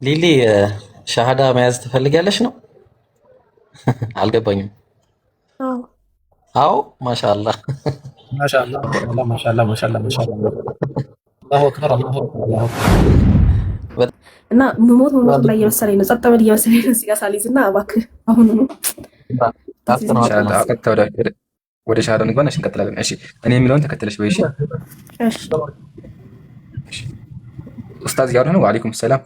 ሊሊ ሻሃዳ መያዝ ትፈልጊያለሽ ነው? አልገባኝም። አዎ አዎ ማሻአላህ። ማሻአላህ ማሻአላህ ማሻአላህ ማሻአላህ ማሻአላህ አላሁ አክበር አላሁ አክበር አላሁ አክበር። እና መሞት ላይ እየመሰለኝ ነው። ጸጥ በል እየመሰለኝ ነው። እዚህ ጋር ሳልይዝ እና እባክህ አሁን ነው ኢንሻአላህ ቀጥታ ወደ ሻሃዳ እንግባና እሺ እንቀጥላለን። እሺ እኔ የሚለውን ተከተለሽ ወይ? እሺ እሺ ኡስታዝ ያው ነው። ወአለይኩም ሰላም።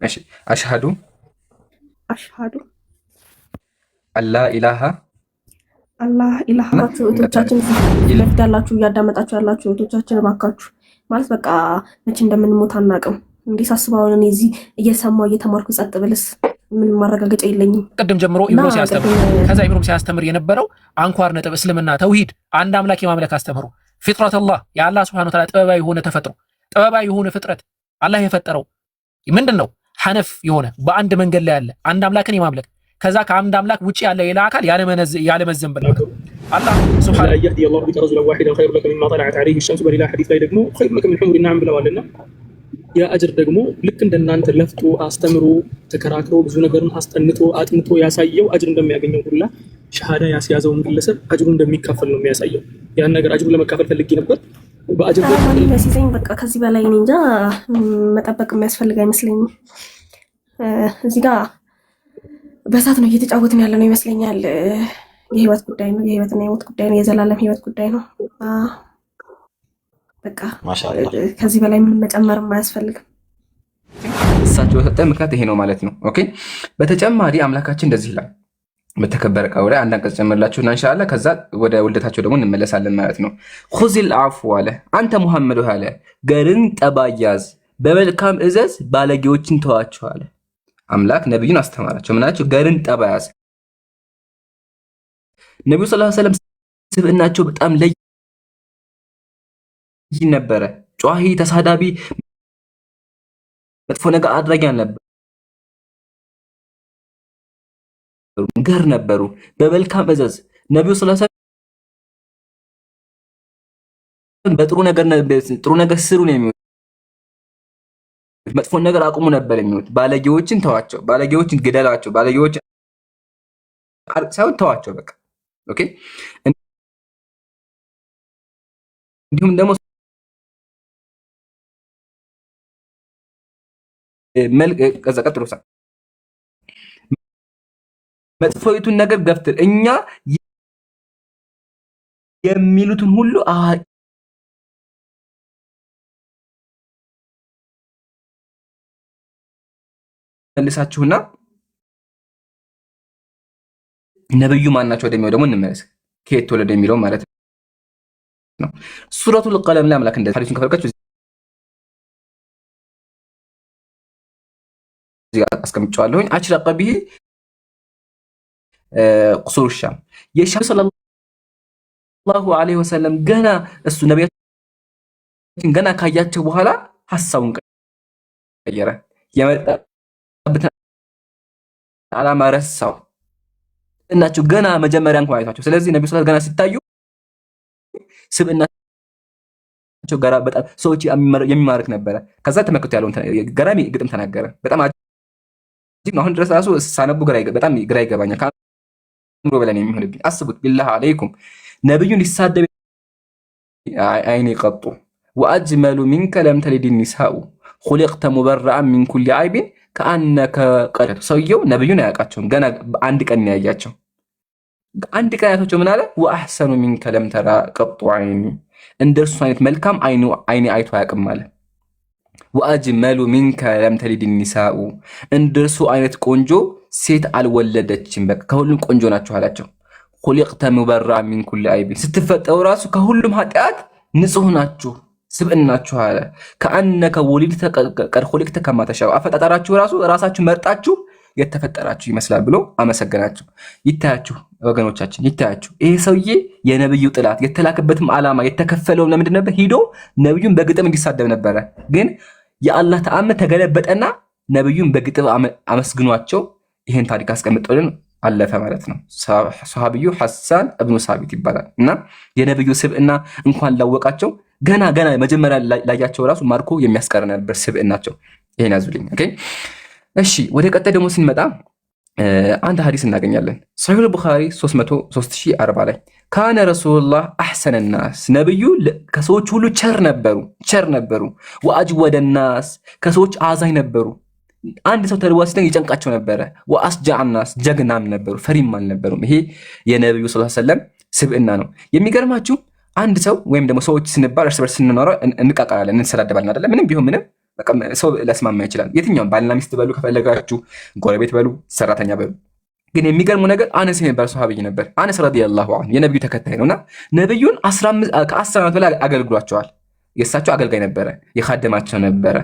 እሺ አሽሃዱ አሽሃዱ አላ ኢላሃ አላህ ኢላሃ እህቶቻችን ለፊት ያላችሁ እያዳመጣችሁ ያላችሁ እህቶቻችን እባካችሁ ማለት በቃ መቼ እንደምንሞት አናውቅም። እንዲህ ሳስበው አሁን እኔ እዚህ እየሰማሁ እየተማርኩ ጸጥ ብልስ ምንም ማረጋገጫ የለኝም። ቅድም ጀምሮ ኢብሮ ሲያስተምር ከዛ ኢብሮ ሲያስተምር የነበረው አንኳር ነጥብ እስልምና ተውሂድ አንድ አምላክ የማምለክ አስተምሩ ፊጥረተላህ የአላህ ሱብሓነሁ ወተዓላ ጥበባዊ የሆነ ተፈጥሮ ጥበባዊ የሆነ ፍጥረት አላህ የፈጠረው ምንድን ነው? ሐነፍ የሆነ በአንድ መንገድ ላይ ያለ አንድ አምላክን የማምለክ ከዛ ከአንድ አምላክ ውጪ ያለ ሌላ አካል ያለመዘንበል አላህ ሱብሓነሁ يهدي الله بك رجلا واحدا خير لك مما طلعت عليه الشمس በሌላ ሐዲስ ላይ ደግሞ خير لك من حمر النعم ብለዋልና ያ አጅር ደግሞ ልክ እንደናንተ ለፍቶ አስተምሮ ተከራክሮ ብዙ ነገርን አስጠንቶ አጥንቶ ያሳየው አጅር እንደሚያገኘው ሁላ ሸሃዳ ያስያዘውን ግለሰብ አጅሩ እንደሚካፈል ነው የሚያሳየው። ያን ነገር አጅሩ ለመካፈል ፈልጌ ነበር በአጅር ሲዘኝ በቃ ከዚህ በላይ እኔ እንጃ መጠበቅ የሚያስፈልግ አይመስለኝም። እዚህ ጋር በእሳት ነው እየተጫወትን ያለ ነው ይመስለኛል። የህይወት ጉዳይ ነው፣ የህይወትና የሞት ጉዳይ ነው፣ የዘላለም ህይወት ጉዳይ ነው። በቃ ማሻአላህ ከዚህ በላይ ምንም መጨመርም አያስፈልግም። እሳቸው የሰጠ ምክንያት ይሄ ነው ማለት ነው። ኦኬ በተጨማሪ አምላካችን እንደዚህ ይላል በተከበረ ቃሉ ላይ አንድ አንቀጽ ጨምርላችሁና ኢንሻአላህ ከዛ ወደ ውልደታቸው ደግሞ እንመለሳለን ማለት ነው። ኹዚል አፉ አለ አንተ ሙሐመድ አለ ገርን ጠባያዝ በመልካም እዘዝ ባለጌዎችን ተዋቸው አለ። አምላክ ነብዩን አስተማራቸው ምናቸው? ገርን ጠባያዝ። ነብዩ ሰለላሁ ዐለይሂ ወሰለም ስብዕናቸው በጣም ለይ ነበረ። ጨዋሂ ተሳዳቢ መጥፎ ነገር አድራጊ አልነበሩ፣ ገር ነበሩ። በመልካም እዘዝ ነብዩ ሰለላሁ ዐለይሂ ወሰለም በጥሩ ነገር ስሩ ነው የሚሉት፣ መጥፎ ነገር አቁሙ ነበር የሚሉት። ባለጌዎችን ተዋቸው፣ ባለጌዎችን ግደላቸው፣ ባለጌዎችን ሳይሆን ተዋቸው በቃ ኦኬ። እንዲሁም ደግሞ ከዛ ቀጥሎ መጥፎይቱን ነገር ገፍትር እኛ የሚሉትን ሁሉ መልሳችሁና ነብዩ ማናቸው ወደሚለው ደግሞ እንመለስ። ከየት ተወለደ የሚለው ማለት ነው። ሱረቱል ቀለም ላይ አምላክ እንደዚህ ሐዲሱን ከፈለጋችሁ እዚህ ጋር አስቀምጫለሁኝ። አሽረቀ ቢሂ ቁሱር ሻም የሻም ሰለላሁ ዐለይሂ ወሰለም ገና እሱ ነቢያችን ገና ካያቸው በኋላ ሐሳቡን ቀየረ። የመጣበትን ዓላማ ረሳው እናቸው ገና መጀመሪያ እንኳን አይቷቸው። ስለዚህ ነብዩ ሰለላሁ ገና ሲታዩ ስብዕናቸው ጋራ በጣም ሰዎች የሚማርክ ነበረ። ከዛ ተመክቶ ያለውን ገራሚ ግጥም ተናገረ። በጣም አጂብ። አሁን ድረስ ራሱ ሳነቡ በጣም ግራ ይገባኛል። ከአእምሮ በላይ የሚሆንብኝ አስቡት። ቢላህ አለይኩም ነብዩን ሊሳደብ አይኔ ቀጡ ወአጅመሉ ሚንከ ለም ተሊድ ኒሳኡ ኹሊቅተ ሙበረአን ሚን ኩሊ አይቢን ከአነከ ቀደቱ። ሰውየው ነብዩን አያውቃቸውም። ገና አንድ ቀን ያያቸው። አንድ ቀን ያያቸው ምን አለ? ወአሕሰኑ ሚንከ ለም ተራ ቀጡ አይኒ፣ እንደርሱ አይነት መልካም አይኔ አይቶ አያውቅም አለ። ወአጅመሉ ሚንከ ለም ተሊድ ኒሳኡ፣ እንደርሱ አይነት ቆንጆ ሴት አልወለደችም። በቃ ከሁሉም ቆንጆ ናቸው አላቸው። ኹሊቅተ ሙበረአን ሚን ኩሊ አይቢን፣ ስትፈጠሩ ራሱ ከሁሉም ኃጢአት ንጹህ ናችሁ ስብዕናችሁ አለ። ከአነከ ወሊድተ ቀድ ኹሊቅተ ከማ ተሻኡ፣ አፈጣጠራችሁ ራሱ ራሳችሁ መርጣችሁ የተፈጠራችሁ ይመስላል ብሎ አመሰገናቸው። ይታያችሁ ወገኖቻችን፣ ይታያችሁ ይሄ ሰውዬ የነብዩ ጥላት የተላከበትም ዓላማ የተከፈለው ለምንድን ነበር? ሂዶ ነብዩን በግጥም እንዲሳደብ ነበረ። ግን የአላህ ተአምር ተገለበጠና ነብዩን በግጥም አመስግኗቸው ይሄን ታሪክ አስቀምጦልን አለፈ ማለት ነው። ሰሃቢዩ ሐሳን እብኑ ሳቢት ይባላል። እና የነብዩ ስብዕና እንኳን ላወቃቸው ገና መጀመሪያ ላያቸው ራሱ ማርኮ የሚያስቀር ነበር ስብዕናቸው። ይሄን ያዙልኝ ኦኬ። እሺ ወደ ቀጣይ ደግሞ ስንመጣ አንድ ሐዲስ እናገኛለን። ሰሒህ ቡኻሪ 3040 ላይ ካነ ረሱሉላህ አሕሰነ ናስ ነብዩ ከሰዎች ሁሉ ቸር ነበሩ። ወአጅወደ ናስ ከሰዎች አዛኝ ነበሩ። አንድ ሰው ተርቧ ሲተኝ ይጨንቃቸው ነበረ። ወአስጃዕ ናስ ጀግናም ነበሩ፣ ፈሪም አልነበሩም። ይሄ የነብዩ ሰለላሁ ዐለይሂ ወሰለም ስብዕና ነው። የሚገርማችሁ አንድ ሰው ወይም ደግሞ ሰዎች ስንባል እርስ በርስ ስንኖረው እንቃቃላለን፣ እንሰዳደባለን አይደለ? ምንም ቢሆን ምንም በቃ ሰው ሊያስማማ ይችላል። የትኛውም ባልና ሚስት በሉ፣ ከፈለጋችሁ ጎረቤት በሉ፣ ሰራተኛ በሉ። ግን የሚገርመው ነገር አነስ የሚባል ሰሃቢይ ነበር። አነስ ረዲየላሁ ዐንሁ የነብዩ ተከታይ ነውና ነብዩን ከ10 ዓመት በላይ አገልግሏቸዋል። የእሳቸው አገልጋይ ነበረ፣ የኻደማቸው ነበረ።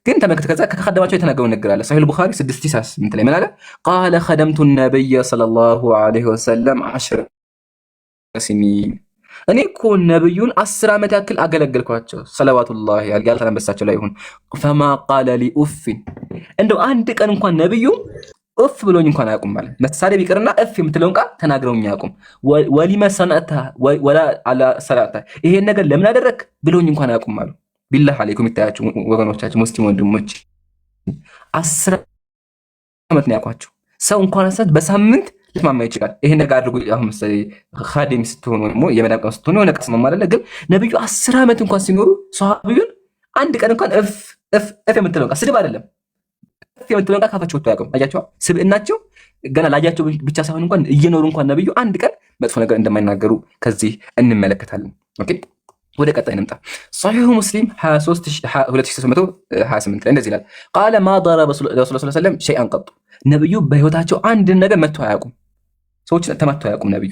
ግን ተመልከት፣ ከዛ ከኻደማቸው የተናገረው ነገር አለ። ሰሒህ ቡኻሪ 668 ላይ ምን አለ? ቃለ ኸደምቱ ነብይ ሰለላሁ ዐለይሂ ወሰለም 10 ሲኒን እኔ እኮ ነብዩን 10 ዓመት ያክል አገለገልኳቸው። ሰለዋቱላሂ ያልተነበሳቸው ላይ ይሁን። ፈማ ቃለ ሊ ኡፍን እንደው አንድ ቀን እንኳን ነብዩ እፍ ብሎኝ እንኳን አያውቁም። ማለት መሳደብ ይቅርና እፍ የምትለውን ቃል ተናግረውኝ አያውቁም። ወሊመ ሰነአታ ወላ አላ ሰላታ ይሄን ነገር ለምን አደረክ ብሎኝ እንኳን አያውቁም አሉ። ቢላህ አለይኩም ይታያችሁ ወገኖቻችን፣ ሙስሊም ወንድሞች 10 ዓመት ነው ያውቋቸው። ሰው እንኳን አሰት በሳምንት ሊስማማ ይችላል። ይሄን ነገር አድርጉ። አሁን መሰለ ኻዲም ስትሆኑ ወይ የመዳም ቀን ስትሆኑ የሆነ ቀን ማለት ግን ነብዩ 10 ዓመት እንኳን ሲኖሩ ሷሃቢዩን አንድ ቀን እንኳን እፍ የምትለው ቃል ስድብ አይደለም፣ እፍ የምትለው ቃል ካፋቸው ወጥቶ አያውቅም። አያቸው ስብዕናቸው ገና ላያቸው ብቻ ሳይሆን እንኳን እየኖሩ እንኳን ነብዩ አንድ ቀን መጥፎ ነገር እንደማይናገሩ ከዚህ እንመለከታለን። ኦኬ ወደ ቀጣይ እንምጣ። ሰሒህ ሙስሊም 2328 ላይ እንደዚህ ይላል። ቃለ ማ ضرب رسول الله صلى الله عليه وسلم شيئا قط ነብዩ በህይወታቸው አንድ ነገር መተው አያውቁም። ሰዎች ተማተው አያውቁም ነብዩ።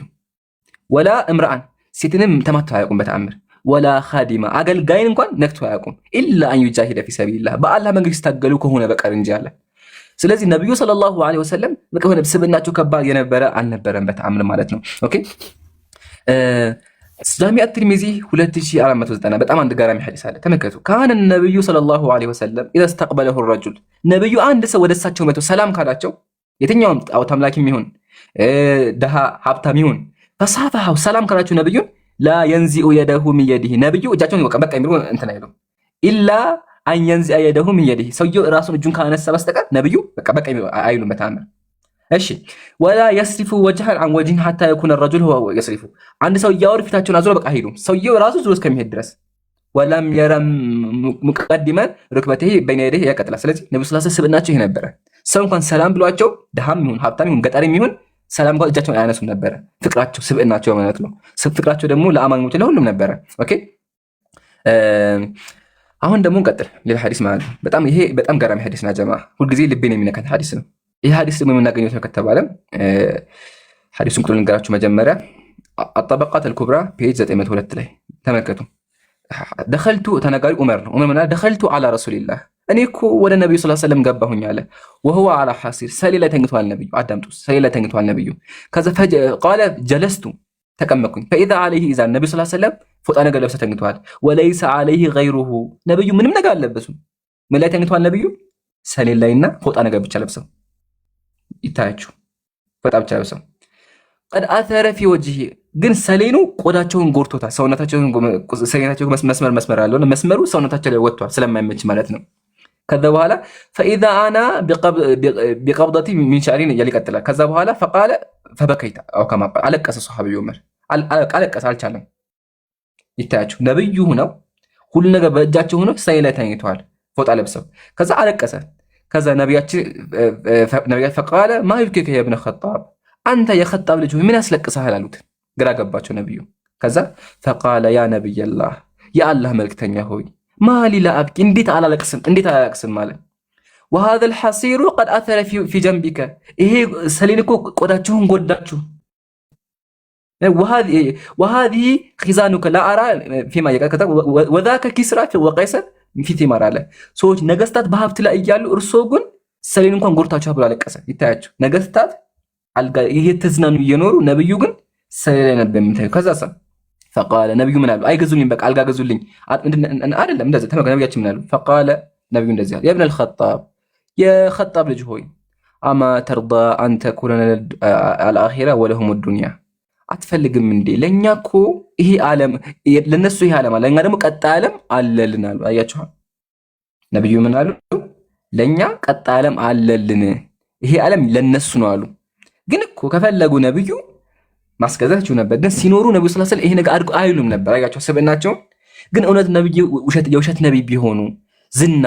ወላ እምራአን ሴትንም ተማተው አያውቁም በተአምር። ወላ ኻዲማ አገልጋይን እንኳን ነክተው አያውቁም። ኢላ አን ዩጃሂደ ፊ ሰቢልላህ በአላህ መንገድ ሲታገሉ ከሆነ በቀር እንጂ አለ። ስለዚህ ነብዩ ሰለላሁ ዐለይሂ ወሰለም በቃ ሆነ ስብዕናቸው ከባድ የነበረ አልነበረም በተአምር ማለት ነው። ኦኬ ጃሚዕ ትርሚዚ 2490 በጣም አንድ ገራሚ ሐዲስ አለ። ተመልከቱ። ካነ ነብዩ ሰለላሁ ዐለይሂ ወሰለም ኢዛ استقبله الرجل ነብዩ አንድ ሰው ወደሳቸው መጥቶ ሰላም ካላቸው የትኛውም ጣዖት አምላኪም ይሁን ደሃ ሀብታም ይሁን ፈሳፋው ሰላም ካላቸው ነብዩን ላ ينزئ يده من يده ነብዩ እጃቸውን በቃ የሚሉ እንትን አይሉ ኢላ አን ينزئ يده من يده ሰውየው ራሱን እጁን ካነሳ በስተቀር ነብዩ በቃ አይሉም በተአምር። እሺ ወላ يصرف وجهን عن وجه حتى يكون الرجل هو يصرف አንድ ሰው ያወር ፊታቸውን አዙሮ በቃ አይሉም ሰውየው ራሱ ዙሮ እስከሚሄድ ድረስ ወላም يرم مقدما ركبته بين يديه ያቀጥላል። ስለዚህ ነብዩ ሰለላሁ ዐለይሂ ወሰለም ስብዕናቸው ይሄ ነበረ። ሰው እንኳን ሰላም ብሏቸው ደሃም ይሁን ሀብታም ይሁን ገጠርም ይሁን ሰላም ጋር እጃቸውን አያነሱም ነበረ። ፍቅራቸው ስብዕናቸው ማለት ነው። ፍቅራቸው ደግሞ ለአማኞች ለሁሉም ነበረ። ኦኬ አሁን ደግሞ እንቀጥል። ሌላ ሐዲስ ማለት ነው። ይሄ በጣም ገራሚ ሐዲስ ነው ጀማ፣ ሁልጊዜ ልቤን የሚነካት ሐዲስ ነው። ይህ ሐዲስ ደግሞ የምናገኘው ከተባለ ሐዲሱን ቁጥሩን ልንገራችሁ። መጀመሪያ አጠበቃት አልኩብራ ፔጅ 902 ላይ ተመልከቱ። ደኸልቱ ተነጋሪ ዑመር ነው። ዑመር ማለት ደኸልቱ አላ ረሱሊላህ እኔ እኮ ወደ ነብዩ ሰለላሁ ዐለይሂ ወሰለም ገባሁኝ አለ። ወሁወ አላ ሐሲር ሰሌ ላይ ተኝቷል ነብዩ። አዳምጡ፣ ሰሌ ላይ ተኝቷል ነብዩ። ከዛ ቃለ ጀለስቱ ተቀመጥኩኝ። ፈኢዛ ዐለይሂ ኢዛን ነብዩ ሰለላሁ ዐለይሂ ወሰለም ፎጣ ነገር ለብሰው ተኝቷል። ወለይሰ ዐለይሂ ገይሩሁ ነብዩ ምንም ነገር አልለበሱም። ምን ላይ ተኝቷል ነብዩ? ሰሌ ላይና ፎጣ ነገር ብቻ ለብሰው ይታያችሁ። ፎጣ ብቻ ለብሰው ቀድ አተረ ፊ ወጅሂ ግን ሰሌኑ ቆዳቸውን ጎርቶታል። ሰውነታቸውን መስመር አለው። መስመሩ ሰውነታቸው ላይ ወጥቷል ስለማይመች ማለት ነው። ከዛ በኋላ ፈኢዛ አና ቢቀብደቲ ሚን ሸዕሪን እያለ ይቀጥላል። ከዛ በኋላ ፈቃለ ፈበከይታ አው ከማ ቃል አለቀሰ። ሰሃቢው ዑመር አለቀሰ፣ አልቻለም። ይታያችሁ ነብዩ ሆነው ሁሉ ነገር በእጃቸው ሆነው ሰሌ ላይ ተኝተዋል ፎጣ ለብሰው። ከዛ አለቀሰ። ከዛ ነብያችን ፈቃለ ማ ይብኪከ ያ ኢብነ ኸጣብ አንተ የኸጣብ ልጅ ምን ያስለቅስሃል አሉት። ግራ ገባቸው ነብዩ። ከዛ ፈቃለ ያ ነብይላህ የአላህ መልክተኛ ሆይ ማሊ ላአብኪ እንዴት አላለቅስም ማለት وهذا الحصير قد اثر في جنبك ይሄ ሰሌን እኮ ቆዳችሁን ጎዳችሁ። وهذه خزانك لا ارى فيما يكتب وذاك كسرى وقيصر في ثمار አለ። ሰዎች ነገስታት በሀብት ላይ እያሉ እርሶ ግን ሰሌን እንኳን ጎድታችሁ ብሎ አለቀሰ። ይታያችሁ ነገስታት አልጋ እየተዝናኑ እየኖሩ ነብዩ ግን ሰሌ ላይ ነበር የምታዩ። ከዛ ፈቃለ ነብዩ ምን አሉ? አይገዙልኝ በቃ አልጋ ገዙልኝ አይደለም እንደዚህ ተመከ ነብያችን ምን አሉ? ፈቃለ ነብዩ እንደዚህ አሉ። የብነ الخطاب የኸጣብ ልጅ ሆይ አማ ተርዳ አንተ ኩለነ አልአኺራ ወለሁም الدنيا አትፈልግም እንዴ? ለኛ እኮ ይሄ ዓለም ለነሱ ይሄ ዓለም አለ፣ ለኛ ደግሞ ቀጣይ ዓለም አለልን አሉ። አያችሁ ነብዩ ምን አሉ? ለኛ ቀጣይ ዓለም አለልን፣ ይሄ ዓለም ለነሱ ነው አሉ። ግን እኮ ከፈለጉ ነብዩ ማስገዛቸው ነበር። ግን ሲኖሩ ነብዩ ሰለላሁ ዐለይሂ ወሰለም ይሄ ነገር አድርጎ አይሉም ነበር። አያቸው ስብዕናቸው። ግን እውነት ነብዩ የውሸት ነብይ ቢሆኑ ዝና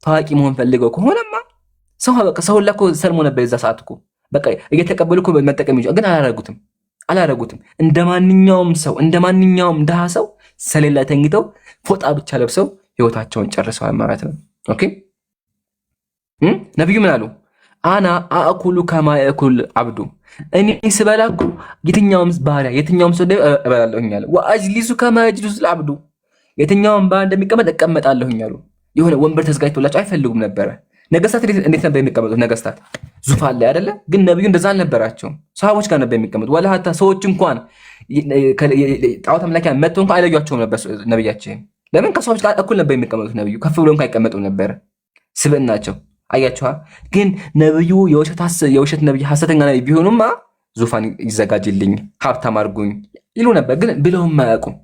ታዋቂ መሆን ፈልገው ከሆነማ ሰው ሁላ እኮ ሰልሞ ነበር። የዛ ሰዓት እኮ በቃ እየተቀበሉ እኮ መጠቀም ይችላል። ግን አላረጉትም። እንደማንኛውም ሰው እንደማንኛውም ድሃ ሰው ሰሌን ላይ ተኝተው ፎጣ ብቻ ለብሰው ህይወታቸውን ጨርሰዋል ማለት ነው። ኦኬ ነብዩ ምን አሉ? አና አእኩሉ ከማ ያእኩል አብዱ፣ እኔ ስበላ እኮ የትኛውም ባሪያ የትኛውም ሰው እበላለሁኝ አለ። ወአጅሊሱ ከማ የጅሊሱ አብዱ፣ የትኛውም ባሪያ እንደሚቀመጥ እቀመጣለሁኝ አሉ። የሆነ ወንበር ተዘጋጅቶላቸው አይፈልጉም ነበረ። ነገስታት እንዴት ነበር የሚቀመጡት? ነገስታት ዙፋን ላይ አይደለ? ግን ነብዩ እንደዛ አልነበራቸውም። ሰሃቦች ጋር ነበር የሚቀመጡት። ወላ ሀታ ሰዎች እንኳን ጣዖት አምላኪያ መጥተው እንኳን አይለዩአቸውም ነበር ነብያችን። ለምን? ከሰዎች ጋር እኩል ነበር የሚቀመጡት። ነብዩ ከፍ ብሎ እንኳን አይቀመጡም ነበር። ስብዕናቸው አያችኋ። ግን ነብዩ የውሸት ነብይ ሐሰተኛ ነብይ ቢሆኑማ ዙፋን ይዘጋጅልኝ፣ ሀብታም አድርጉኝ ይሉ ነበር። ግን ብለውም አያውቁም።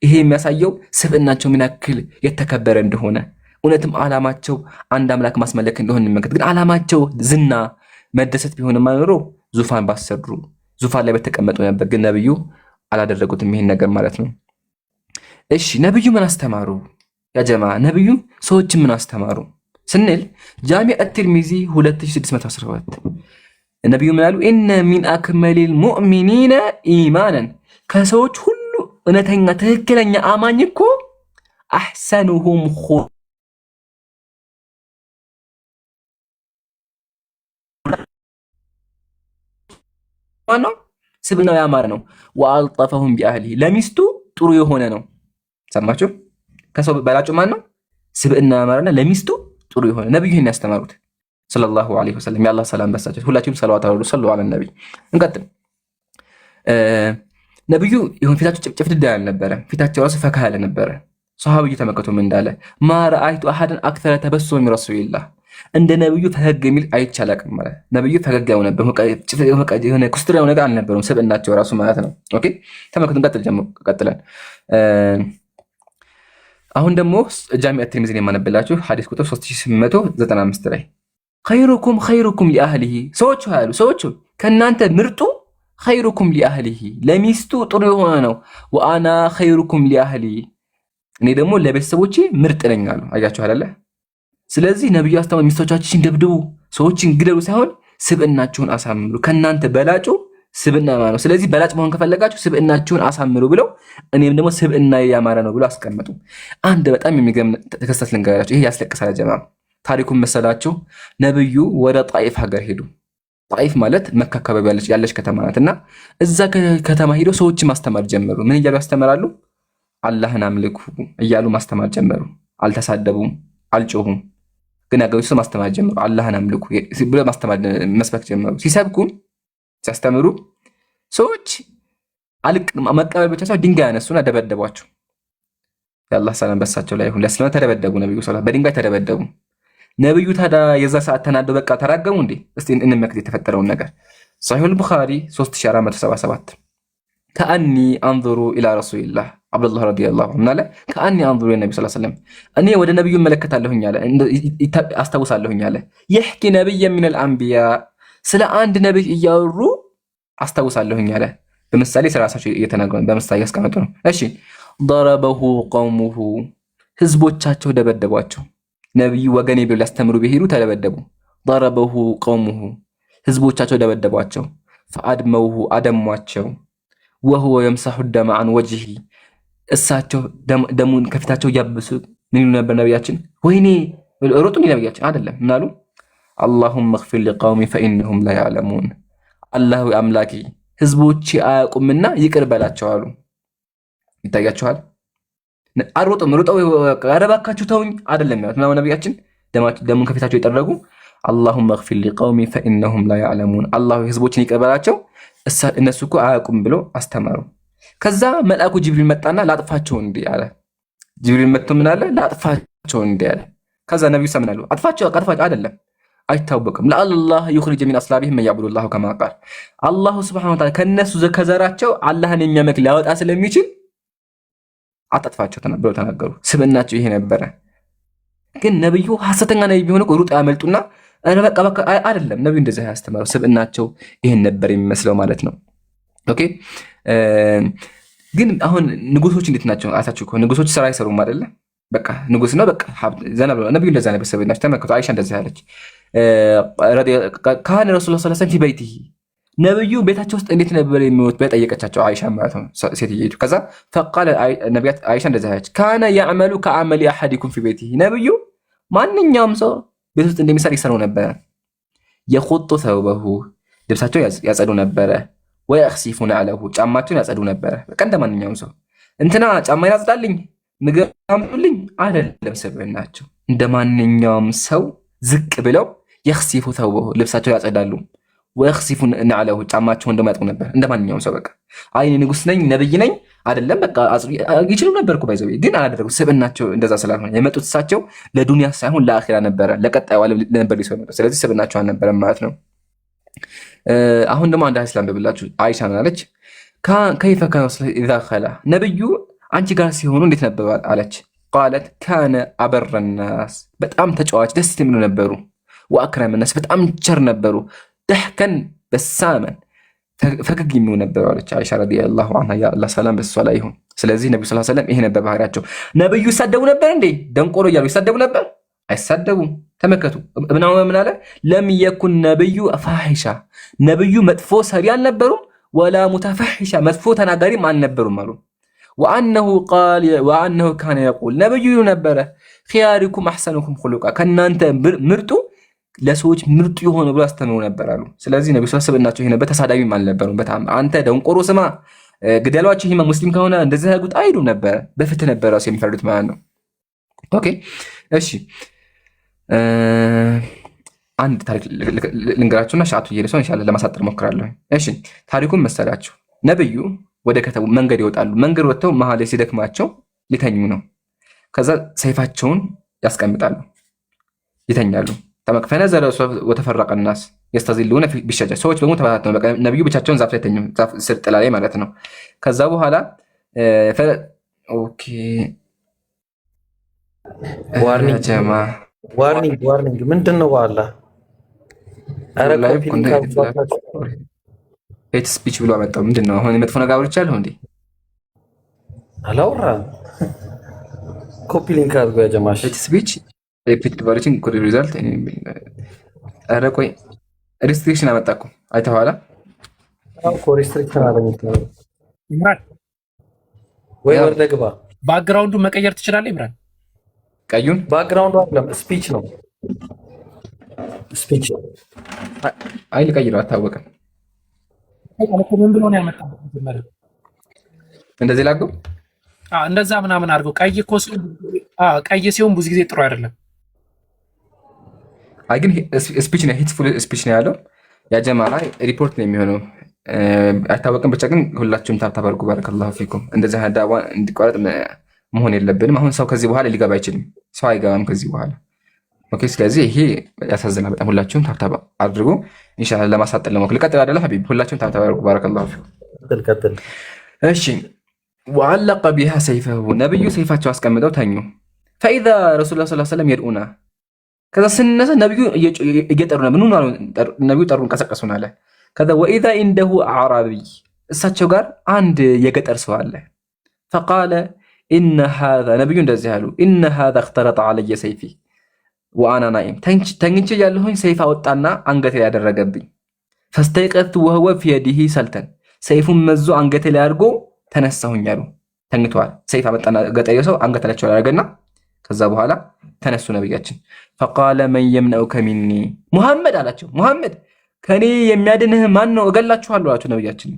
ይሄ የሚያሳየው ስብዕናቸው ምን ያክል የተከበረ እንደሆነ፣ እውነትም ዓላማቸው አንድ አምላክ ማስመለክ እንደሆነ እንመለከት። ግን ዓላማቸው ዝና መደሰት ቢሆንማ ኖሮ ዙፋን ባሰሩ ዙፋን ላይ በተቀመጡ ነበር። ግን ነብዩ አላደረጉትም ይሄን ነገር ማለት ነው። እሺ ነብዩ ምን አስተማሩ? ያ ጀማ ነብዩ ሰዎችን ምን አስተማሩ ስንል ጃሚዕ አትርሚዚ 2617 ነብዩ ምን አሉ? ኢነ ሚን አክመሊል ሙእሚኒነ ኢማናን፣ ከሰዎች ሁሉ እውነተኛ ትክክለኛ አማኝ እኮ አሕሰኑሁም ነው ስብዕናው ያማረ ነው። ወአልጠፈሁም ቢአህሊሂ፣ ለሚስቱ ጥሩ የሆነ ነው። ሰማችሁ? ከሰው በላጩ ማን ነው? ስብዕና ያማረና ለሚስቱ ጥሩ የሆነ ነብዩ ይሄን ያስተማሩት ሰለላሁ ዐለይሂ ወሰለም። የአላህ ሰላም በሳቸው። ሁላችሁም ሰለዋት አውርዱ ሰለላሁ ዐለ ነብይ። እንቀጥል። ነብዩ ይሁን ፊታቸው ጭፍድዳ ያለ ነበረ። ፊታቸው ራሱ ፈካ ያለ ነበረ። ሱሐባው ተመከቱ ምን እንዳለ ማ ረአይቱ አሐደን አክተረ ተበሱመ ሚን ረሱሊላህ፣ እንደ ነብዩ ፈገግ የሚል አይቻላቅም ማለት ነብዩ ፈገግ ያው ነበር። የሆነ ኩስትራው ነገር አልነበረም ስብዕናቸው ራሱ ማለት ነው። ኦኬ ተመከቱ። ቀጥለን አሁን ደግሞ ጃሚዕ አትርሚዚን የማነብላችሁ ሐዲስ ቁጥር 3895 ላይ ኸይሩኩም ሊአህሊሂ፣ ሰዎቹ ከናንተ ምርጡ ኸይሩኩም ሊአህሊሂ፣ ለሚስቱ ጥሩ የሆነ ነው። ወአና ኸይሩኩም ሊአህሊ፣ እኔ ደግሞ ለቤተሰቦቼ ምርጥ ነኝ አሉ። አያችሁ አይደለ? ስለዚህ ነብዩ አስተማሩ፣ ሚስቶቻችሁን ደብድቡ፣ ሰዎችን ግደሉ ሳይሆን ስብዕናችሁን አሳምሩ። ከናንተ በላጩ ስብዕና ነው። ስለዚህ በላጭ መሆን ከፈለጋችሁ ስብዕናችሁን አሳምሩ ብለው እኔም ደግሞ ስብዕና ያማረ ነው ብሎ አስቀመጡ። አንድ በጣም የሚገርም ተከሳት ልንገራችሁ። ይሄ ያስለቅሳል ጀማ። ታሪኩን መሰላችሁ? ነብዩ ወደ ጣይፍ ሀገር ሄዱ። ጣይፍ ማለት መካ አካባቢ ያለች ከተማ ናት። እና እዛ ከተማ ሄደው ሰዎችን ማስተማር ጀመሩ። ምን እያሉ ያስተምራሉ? አላህን አምልኩ እያሉ ማስተማር ጀመሩ። አልተሳደቡም፣ አልጮሁም። ግን ያገኙት ሰው ማስተማር ጀመሩ። አላህን አምልኩ ብሎ ማስተማር መስበክ ጀመሩ። ሲያስተምሩ ሰዎች መቀበል ብቻ ሳይሆን ድንጋይ ያነሱና ደበደቧቸው። የአላህ ሰላም በሳቸው ላይ ይሁን። ለእስልምና ተደበደቡ። ነብዩ ሰለላሁ በድንጋይ ተደበደቡ። ነብዩ ታዲያ የዛ ሰዓት ተናደው በቃ ተራገሙ እንዴ? እስቲ እንመልከት የተፈጠረውን ነገር። ሰሒህ አልቡኻሪ 3477 ከአኒ አንዙሩ ኢላ ረሱሊላህ አብዱላህ ረዲየላሁ ዐንሁ አለ። ከአኒ አንዙሩ የነብዩ ሰለላሁ ዐለይሂ ወሰለም፣ እኔ ወደ ነብዩ እመለከታለሁኝ አለ፣ አስታውሳለሁኝ አለ። ይህኪ ነብይ ሚነል አንቢያ፣ ስለ አንድ ነብይ እያወሩ አስታውሳለሁኝ አለ። በምሳሌ ስለራሳቸው እየተናገሩ በምሳሌ ያስቀመጡ ነው። እሺ ضربه قومه፣ ህዝቦቻቸው ደበደቧቸው። ነብዩ ወገኔ ብለው ሊያስተምሩ ቢሄዱ ተደበደቡ። ضربه قومه፣ ህዝቦቻቸው ደበደቧቸው። فأدموه፣ አደሟቸው። وهو يمسح الدم عن وجهه፣ እሳቸው ደሙን ከፊታቸው እያበሱ ምን ይሉ ነበር ነብያችን? ወይኔ ሮጡ ነብያችን አይደለም ምናሉ? اللهم اغفر لقومي فإنهم لا يعلمون፣ አላህ አምላኬ ህዝቦቼ አያውቁምና ይቅር በላቸው አሉ። ይታያችኋል። አሮጥም ሮጠው አረባካችሁ ተውኝ አይደለም ያሉት ነው ነብያችን። ደሙን ከፊታቸው የጠረጉ اللهم اغفر لقومي فإنهم لا يعلمون፣ አላህ ህዝቦችን ይቅር በላቸው እነሱ እኮ አያውቁም ብሎ አስተማሩ። ከዛ መልአኩ ጅብሪል መጣና ላጥፋቸው እንዴ አለ። ጅብሪል መጥቶ ምን አለ? ላጥፋቸው እንዴ አለ። ከዛ ነብዩ ሰምናሉ አጥፋቸው አይደለም አይታወቅም። ለአላህ ይخرج من اصلابهم من يعبد الله كما قال፣ አላህ Subhanahu Wa Ta'ala ከነሱ ከዘራቸው አላህን የሚያመልክ ሊያወጣ ስለሚችል አጣጥፋቸው ብለው ተናገሩ። ስብዕናቸው ይሄ ነበረ። ግን ነብዩ ሐሰተኛ ነብይ ቢሆን እኮ ሩጥ ያመልጡና በቃ በቃ አይደለም። ነብዩ እንደዛ ያስተማረው ስብዕናቸው ይሄን ነበር የሚመስለው ማለት ነው። ኦኬ ግን አሁን ንጉሶች እንዴት ናቸው? አታችሁ እኮ ንጉሶች ስራ አይሰሩም አይደለ? በቃ ንጉስ ነው በቃ ዘና ብሎ ነብዩ እንደዛ ነበር ስብዕናቸው። ተመልከቱ አይሻ እንደዛ ያለች ካህን ረሱላህ ሰለላሁ ዐለይሂ ወሰለም ፊ በይቲሂ ነብዩ ቤታቸው ውስጥ እንዴት ነበር የሚወት በጠየቀቻቸው አይሻ ማለት ነው ሴትየይቱ። ከዛ ፈቃለ ነቢያት አይሻ እንደዛ ያለች ካነ ያዕመሉ ከአመሊ አሐዲኩም ፊ በይቲሂ ነብዩ ማንኛውም ሰው ቤት ውስጥ እንደሚሰራ ይሰራው ነበረ። የኹጡ ተውበሁ ልብሳቸው ያጸዱ ነበረ። ወየኽሲፉነ ዐለሁ ጫማቸውን ያጸዱ ነበረ። በቃ እንደማንኛውም ሰው እንትና ጫማዬን ያጽዳልኝ ምግብ አምጡልኝ አይደለም ስብዕናቸው። እንደማንኛውም ሰው ዝቅ ብለው የኽሲፉ ተውበሁ ልብሳቸው ያጸዳሉ። ወየኽሲፉነ ዐለሁ ጫማቸውን ደግሞ ያጥቡ ነበር። እንደማንኛውም ሰው በቃ አይ ንጉስ ነኝ ነብይ ነኝ አይደለም በቃ ይችሉ ነበር እኮ ባይዘው ግን አላደረጉ። ስብዕናቸው እንደዛ ስላልሆነ የመጡት እሳቸው ለዱንያ ሳይሆን ለአኺራ ነበረ፣ ለቀጣዩ ዓለም ነበር ሊሰሩ ነበር። ስለዚህ ስብዕናቸው አልነበረም ማለት ነው። አሁን ደግሞ አንድ እስላም ብላችሁ አይሻ አለች ከይፈ ካነ ኢዛ ኸላ ነብዩ አንቺ ጋር ሲሆኑ እንዴት ነበር አለች። ቃለት ካነ አበረ ናስ በጣም ተጫዋች ደስ የሚሉ ነበሩ። ወአክረመ ናስ በጣም ቸር ነበሩ። ደህከን በሳመን ፈገግ የሚሉ ነበሩ አለች አይሻ ረዲየላሁ ዐንሃ ያ አላህ ሰላም በሷ ላይ ይሁን። ስለዚህ ነብዩ ሰለላሁ ዐለይሂ ወሰለም ይሄ ነበር ባህሪያቸው። ነብዩ ይሳደቡ ነበር እንዴ? ደንቆሮ እያሉ ይሳደቡ ነበር? አይሳደቡም። ተመከቱ እብነ ዑመር ምን አለ? ለም የኩን ነብዩ ፋሂሻ ነብዩ መጥፎ ሰሪ አልነበሩም። ወላ ሙተፈሂሻ መጥፎ ተናጋሪም አልነበሩም አሉ። ወአነሁ ካነ የቁል ነብዩ ነበረ ኺያሪኩም አሕሰኑኩም ኹሉቃ ከእናንተ ምርጡ ለሰዎች ምርጡ የሆነ ብሎ አስተምሩ ነበር አሉ። ስለዚህ ነብዩ ሰብዕናቸው ይሄ ነበር። ተሳዳቢም አልነበሩም። በጣም አንተ ደንቆሮ ስማ ግደሏቸው ይሄማ ሙስሊም ከሆነ እንደዚህ ያጉት አይሉ ነበር። በፍትህ ነበር ራሱ የሚፈርዱት ማለት ነው። ኦኬ እሺ አንድ ታሪክ ልንገራችሁና ሻቱ እየደሰው ኢንሻአላህ ለማሳጠር ሞክራለሁ። እሺ ታሪኩን መሰላችሁ ነብዩ ወደ ከተማ መንገድ ይወጣሉ። መንገድ ወጥተው መሀል ላይ ሲደክማቸው ሊተኙ ነው። ከዛ ሰይፋቸውን ያስቀምጣሉ፣ ይተኛሉ። ፈነዘለ ወተፈረቀ ናስ የስተዚሉነ ቢሸጀር ሰዎች በሙሉ ተበታተኑ። ነብዩ ብቻቸውን ዛፍ ላይ ተኙ፣ ዛፍ ስር ጥላ ላይ ማለት ነው። ከዛ በኋላ ኦኬ ዋርኒንግ ምንድን ነው? በኋላ ሄት ስፒች ብሎ አመጣው። ምንድን ነው አሁን? የመጥፎ ነገር አውርቻለሁ እንዴ? አላወራም። ኮፒ ሊንክ አድርጎ ያ ጀማሽ ሄት ስፒች ሪፒት ቫሪቲንግ ኩድ ሪዛልት። ኧረ ቆይ ሪስትሪክሽን አመጣ እኮ አይተኸዋል? አዎ ሪስትሪክሽን አለኝ። ኢምራን ወይ ወርደ ግባ። ባክግራውንዱን መቀየር ትችላለህ ኢምራን? ቀዩን ባክግራውንዱ አይደለም ስፒች ነው። ስፒች አይ ልቀይረው አታወቀም። ምን ብሎ ነው ያመጣው? እንደዚህ ላድርገው? እንደዛ ምናምን አድርገው። ቀይ እኮ ሲሆን ቀይ ሲሆን ብዙ ጊዜ ጥሩ አይደለም። አይ ግን ስፒች ነው፣ ሂትፉል ስፒች ነው ያለው። ያ ጀማዓ ሪፖርት ነው የሚሆነው አይታወቅም። ብቻ ግን ሁላችሁም ታብታብ አድርጉ። ባረከላሁ ፊኩም። እንደዚህ ዳዋ እንዲቋረጥ መሆን የለብንም። አሁን ሰው ከዚህ በኋላ ሊገባ አይችልም። ሰው አይገባም ከዚህ በኋላ። ኦኬ ስለዚህ ይሄ ያሳዝናል በጣም። ሁላችሁም ታብታብ አድርጉ ኢንሻአላህ። ለማሳጠር ለሞክር ልቀጥል አይደለ ሐቢብ? ሁላችሁም ታብታብ አድርጉ። ባረከላሁ ፊኩም። ቀጥል። እሺ ወዐለቀ ቢሃ ሰይፈሁ ነብዩ ሰይፋቸው አስቀምጠው ተኙ። ፈኢዛ ረሱሉላህ ሰለላሁ ዐለይሂ ወሰለም የድኡና ከዛ ስንነሳ ነብዩ እየጠሩ ነው። ምኑን ነው ነብዩ ጠሩን፣ ቀሰቀሱን አለ። ከዛ ወኢዛ ኢንደሁ አዕራቢይ እሳቸው ጋር አንድ የገጠር ሰው አለ። ፈቃለ ኢነ ሃዛ ነብዩ እንደዚህ አሉ፣ ኢነ ሃዛ እኽተረጠ ዐለየ ሰይፊ ወአና ናኢም ተኝቼ ያለሁኝ ሰይፍ አወጣና አንገቴ ላይ ያደረገብኝ። ፈስተይቀዝቱ ወሁወ ፊ የዲሂ ሰልተን ሰይፉን መዞ አንገቴ ላይ አድርጎ ተነሳሁኝ አሉ። ተኝተዋል። ሰይፍ አመጣና ገጠየ ሰው አንገታቸው ላይ አደረገና ከዛ በኋላ ተነሱ ነብያችን። ፈቃለ መን የምነኡከ ሚኒ ሙሐመድ አላቸው። ሙሐመድ ከኔ የሚያድንህ ማን ነው? እገላችኋለሁ አላቸው ነብያችን።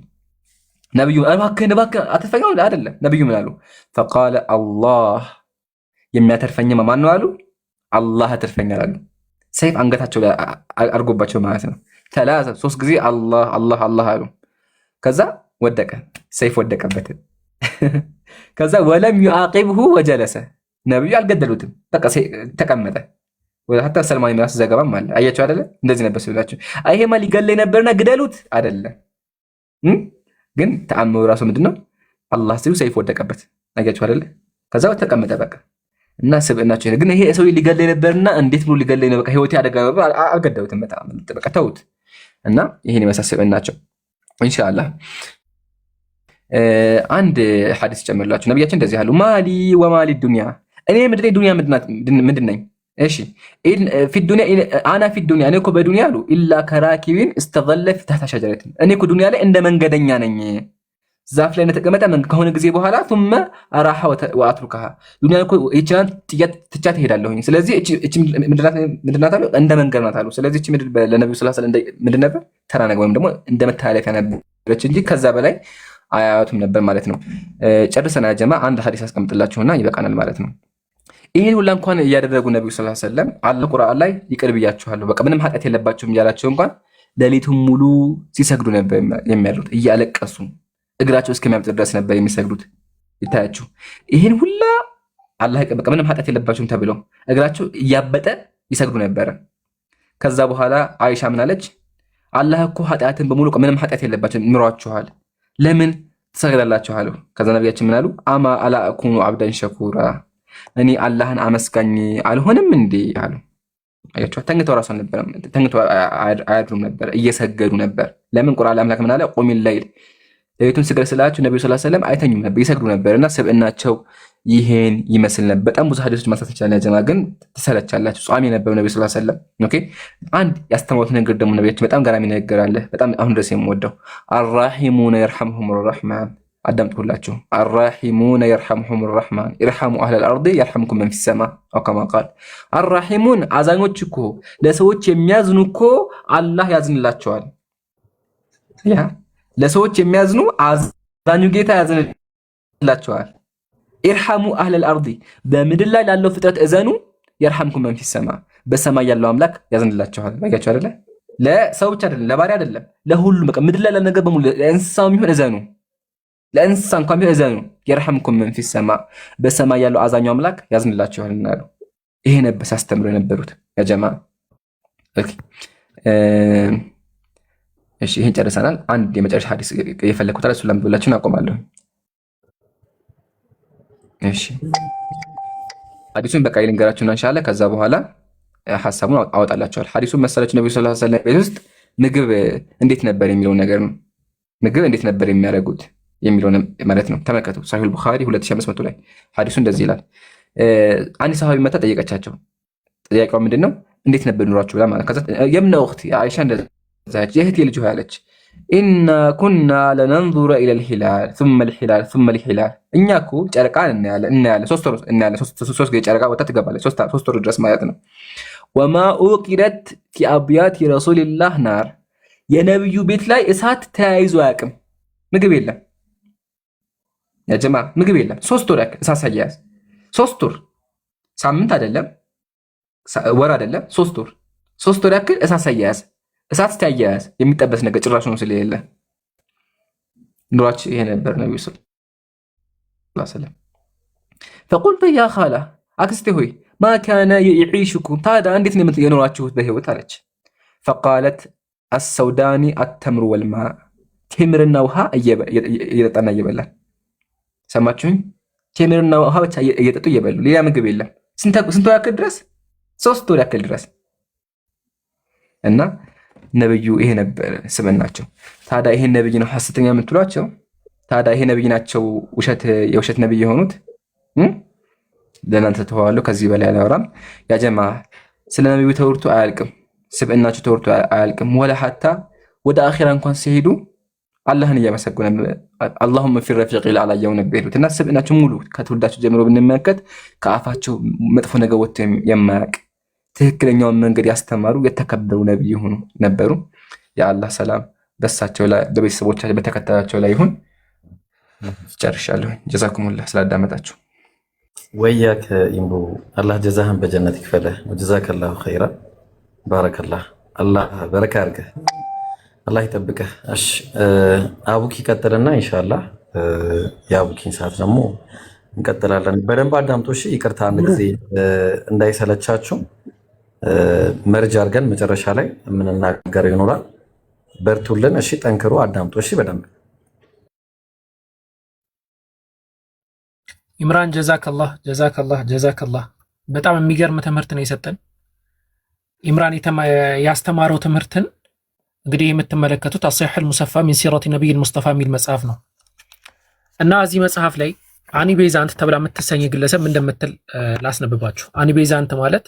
ነብዩ እባክህን አትርፈኝ አይደለም። ነብዩ ምን አሉ? ፈቃለ አላህ የሚያተርፈኝ ማን ነው አሉ። አላህ ያተርፈኛል አሉ። ሰይፍ አንገታቸው ላይ አድርጎባቸው ማለት ነው። ተላዘ 3 ጊዜ አላህ አላህ አላህ አሉ። ከዛ ወደቀ፣ ሰይፍ ወደቀበት። ከዛ ወለም ዩዓቂብሁ ወጀለሰ ነብዩ አልገደሉትም፣ በቃ ተቀመጠ። ወላታ ሰልማን የሚያስ ዘገባም አለ። አያችሁ አይደለ? እንደዚህ ነበር ሲላችሁ። አይሄማ ሊገለይ ነበርና ግደሉት አይደለም። ግን ተአምሩ ራሱ ምንድነው? አላህ ሲሉ ሰይፍ ወደቀበት። አያችሁ አይደለ? ከዛ ተቀመጠ በቃ። እና ስብዕናቸው ግን ይሄ ሰው ሊገለኝ ነበርና እንዴት ብሎ ሊገለኝ ነው? በቃ ህይወቴ አደጋ ነበር። አልገደሉትም። በጣም በቃ ተውት። እና ይሄን የመሳሰል ስብዕናቸው ኢንሻአላህ። አንድ ሐዲስ ጨምርላችሁ። ነብያችን እንደዚህ አሉ፣ ማሊ ወማሊ ዱንያ፣ እኔ ምንድነኝ? ዱንያ ምንድነኝ? እሺ ፊ ዱንያ አና ፊ ዱንያ፣ እኔ እኮ በዱንያ አሉ ኢላ ከራኪቢን እስተዘለ ፊ ተህተ ሸጀረትን፣ እኔ እኮ ዱንያ ላይ እንደ መንገደኛ ነኝ። ዛፍ ላይ ተቀመጠ ከሆነ ጊዜ በኋላ ثم اراح واتركها ዱንያ እኮ ይቻን ትቻት እሄዳለሁኝ። ስለዚህ እቺ ምንድናት አሉ? እንደ መንገድ ናት አሉ። ስለዚህ እቺ ምድር ለነብዩ ሰለላሁ ዐለይሂ ወሰለም ምንድን ነበር? ተራ ነገር ወይም ደግሞ እንደ መታለፊያ ነበረች እንጂ ከዛ በላይ አያቱም ነበር ማለት ነው። ጨርሰና ጀማ አንድ ሐዲስ አስቀምጥላችሁና ይበቃናል ማለት ነው። ይሄን ሁላ እንኳን እያደረጉ ነብዩ ሰለላሁ ዐለይሂ ወሰለም አለ ቁርአን ላይ ይቅር ብያችኋለሁ፣ በቃ ምንም ኃጢአት የለባቸውም እያላቸው እንኳን ሌሊቱን ሙሉ ሲሰግዱ ነበር የሚያድሩት እያለቀሱ እግራቸው እስከሚያብጥ ድረስ ነበር የሚሰግዱት። ይታያችሁ ይሄን ሁላ አላህ በቃ ምንም ኃጢአት የለባቸውም ተብለው እግራቸው እያበጠ ይሰግዱ ነበር። ከዛ በኋላ አይሻ ምን አለች? አላህ እኮ ኃጢአትን በሙሉ ምንም ኃጢአት የለባቸውም ምሯችኋል፣ ለምን ትሰግዳላችሁ አሉ። ከዛ ነብያችን ምን አሉ? አማ አላ አኩኑ አብዳን ሸኩራ፣ እኔ አላህን አመስጋኝ አልሆንም እንዴ አሉ። አያችሁ ተንግተው ራሱ አልነበረም፣ ተንግተው አያድሩም ነበር፣ እየሰገዱ ነበር። ለምን? ቁርአን አምላክ ምን አለ? ቁሚል ለይል፣ ሌሊቱን ስገድ ስላችሁ ነብዩ ሰለላሁ ዐለይሂ ወሰለም አይተኙም ነበር፣ ይሰግዱ ነበርና ስብዕናቸው ይሄን ይመስል ነበር። በጣም ብዙ ሐዲሶች ማንሳት ይችላል ያ ጀማ፣ ግን ትሰለቻላችሁ። ጿሚ ነበሩ ነብዩ ሰለላሁ ዐለይሂ ወሰለም። ኦኬ አንድ ያስተማሩት ነገር ደግሞ ነብያችን በጣም ገራሚ ነገር አለ፣ በጣም አሁን ድረስ የምወደው አርራሂሙነ የርሐምሁሙር ረህማን። አዳምጡላችሁ። አርራሂሙነ የርሐምሁሙር ረህማን ኢርሐሙ አህለል አርዲ የርሐምኩም መን ፊስ ሰማ አው ከማ ቃል። አርራሂሙን አዛኞች እኮ ለሰዎች የሚያዝኑ እኮ አላህ ያዝንላቸዋል። ያ ለሰዎች የሚያዝኑ አዛኙ ጌታ ያዝንላቸዋል። ኢርሐሙ አህለል አርዲ በምድር ላይ ላለው ፍጥረት እዘኑ፣ የርሐምኩም መን ፊስ ሰማ በሰማይ ያለው አምላክ ያዝንላቸዋል። ባያችሁ አይደለ? ለሰው ብቻ አይደለም፣ ለባሪያ አይደለም፣ ለሁሉም በቃ ምድር ላይ ላለ ነገር በሙሉ ለእንስሳው የሚሆን እዘኑ፣ ለእንስሳ እንኳን ቢሆን እዘኑ፣ የርሐምኩም መን ፊስ ሰማ በሰማይ ያለው አዛኙ አምላክ ያዝንላቸዋል እናሉ። ይሄ ነበር ሲያስተምሩ የነበሩት ያ ጀማ። ኦኬ እሺ ይሄን ጨርሰናል። አንድ የመጨረሻ ሐዲስ የፈለኩት አለ፣ እሱን ላንብብላችሁ አቆማለሁ። እሺ ሐዲሱን በቃ ልንገራችሁና ኢንሻአላህ ከዛ በኋላ ሐሳቡን አወጣላችኋል። ሐዲሱን መሰለች ነብዩ ሰለላሁ ዐለይሂ ወሰለም ቤት ውስጥ ምግብ እንዴት ነበር የሚለው ነገር ነው። ምግብ እንዴት ነበር የሚያደርጉት የሚለው ማለት ነው። ተመልከቱ ሳሂህ ቡኻሪ 2500 ላይ ሐዲሱ እንደዚህ ይላል። አንድ ሰሃቢ መጣ ጠየቀቻቸው። ጥያቄው ምንድነው? እንዴት ነበር ኑሯችሁ ብላ ማለት ከዛ የምነ ወቅት አይሻ እንደዛች የእህቴ ልጅ ሆያለች ኢና ኩና ለነንዙረ ኢለል ሂላል ثم الሂላል ثم الሂላል፣ እኛ እኮ ጨረቃን እናያለን 3 ወር እናያለን። 3 ጊዜ ጨረቃ ወጣ ትገባለች፣ 3 ወር ድረስ ማለት ነው። ወማ ኡቂረት ፊ አብያት ረሱልላህ ናር፣ የነብዩ ቤት ላይ እሳት ተያይዞ አያውቅም። ምግብ የለም ያ ጀማ፣ ምግብ የለም። 3 ወር ያክል እሳት ሳያያዝ 3 ወር፣ ሳምንት አይደለም ወር አይደለም 3 ወር 3 ወር ያክል እሳት ሳያያዝ፣ እሳት ሳያያዝ የሚጠበስ ነገር ጭራሽ ነው ስለሌለ ኑሯችን ይሄ ነበር። ነብዩ ሰለላሁ ዐለይሂ ወሰለም فقلت يا خاله አክስቴ ሆይ ما كان يعيشكم ታዲያ እንዴት ነው የኖራችሁት በህይወት አለች። فقالت السوداني التمر والماء፣ ቴምርና ውሃ እየጠጣና እየበላ። ሰማችሁኝ? ቴምርና ውሃ ብቻ እየጠጡ እየበሉ፣ ሌላ ምግብ የለም። ስንት ወር ያክል ድረስ? 3 ወር ያክል ድረስ። እና ነብዩ ይሄ ነበር ስብዕናቸው። ታዲያ ይሄን ነብይ ነው ሐሰተኛ የምትሏቸው? ታዲያ ይሄ ነብይ ናቸው የውሸት ነብይ የሆኑት? ለእናንተ ተዋዋለሁ፣ ከዚህ በላይ አላወራም። ያ ጀማ ስለ ነብዩ ተወርቶ አያልቅም፣ ስብዕናቸው ተወርቶ አያልቅም። ወላ ሐታ ወደ አኺራ እንኳን ሲሄዱ አላህን እያመሰገኑ አላሁመ ፊ ረፊቂል አዕላ ነበር ይሉት። እና ስብዕናቸው ሙሉ ከትውልዳቸው ጀምሮ ብንመለከት ከአፋቸው መጥፎ ነገር ወጥቶ የማያውቅ ትክክለኛውን መንገድ ያስተማሩ የተከበሩ ነብይ ሆኑ ነበሩ። የአላህ ሰላም በሳቸው ላይ በቤተሰቦቻቸው በተከታዮቻቸው ላይ ይሁን። ጨርሻለሁ። ጀዛኩሙላህ ስላዳመጣችሁ። ወያከ ኢምቡ አላህ ጀዛህን በጀነት ይክፈልህ። ወጀዛከላሁ ኸይራ ባረከላህ። አላህ በረካ ያርግህ፣ አላህ ይጠብቅህ። እሺ አቡኪ ቀጥልና ኢንሻአላህ የአቡኪን ሰዓት ደግሞ እንቀጥላለን። በደንብ አዳምጦ እሺ። ይቅርታ አንድ ጊዜ እንዳይሰለቻችሁ መርጃ አድርገን መጨረሻ ላይ የምንናገረው ይኖራል። በርቱልን እሺ። ጠንክሩ፣ አዳምጡ እሺ በደንብ ኢምራን ጀዛከላህ በጣም የሚገርም ትምህርት ነው የሰጠን። ኢምራን ያስተማረው ትምህርትን እንግዲህ የምትመለከቱት አስሒሑል ሙሰፋ ሚን ሲረቲ ነቢይል ሙስጠፋ የሚል መጽሐፍ ነው እና እዚህ መጽሐፍ ላይ አኒ ቤዛንት ተብላ የምትሰኝ ግለሰብ እንደምትል ላስነብባችሁ። አኒ ቤዛንት ማለት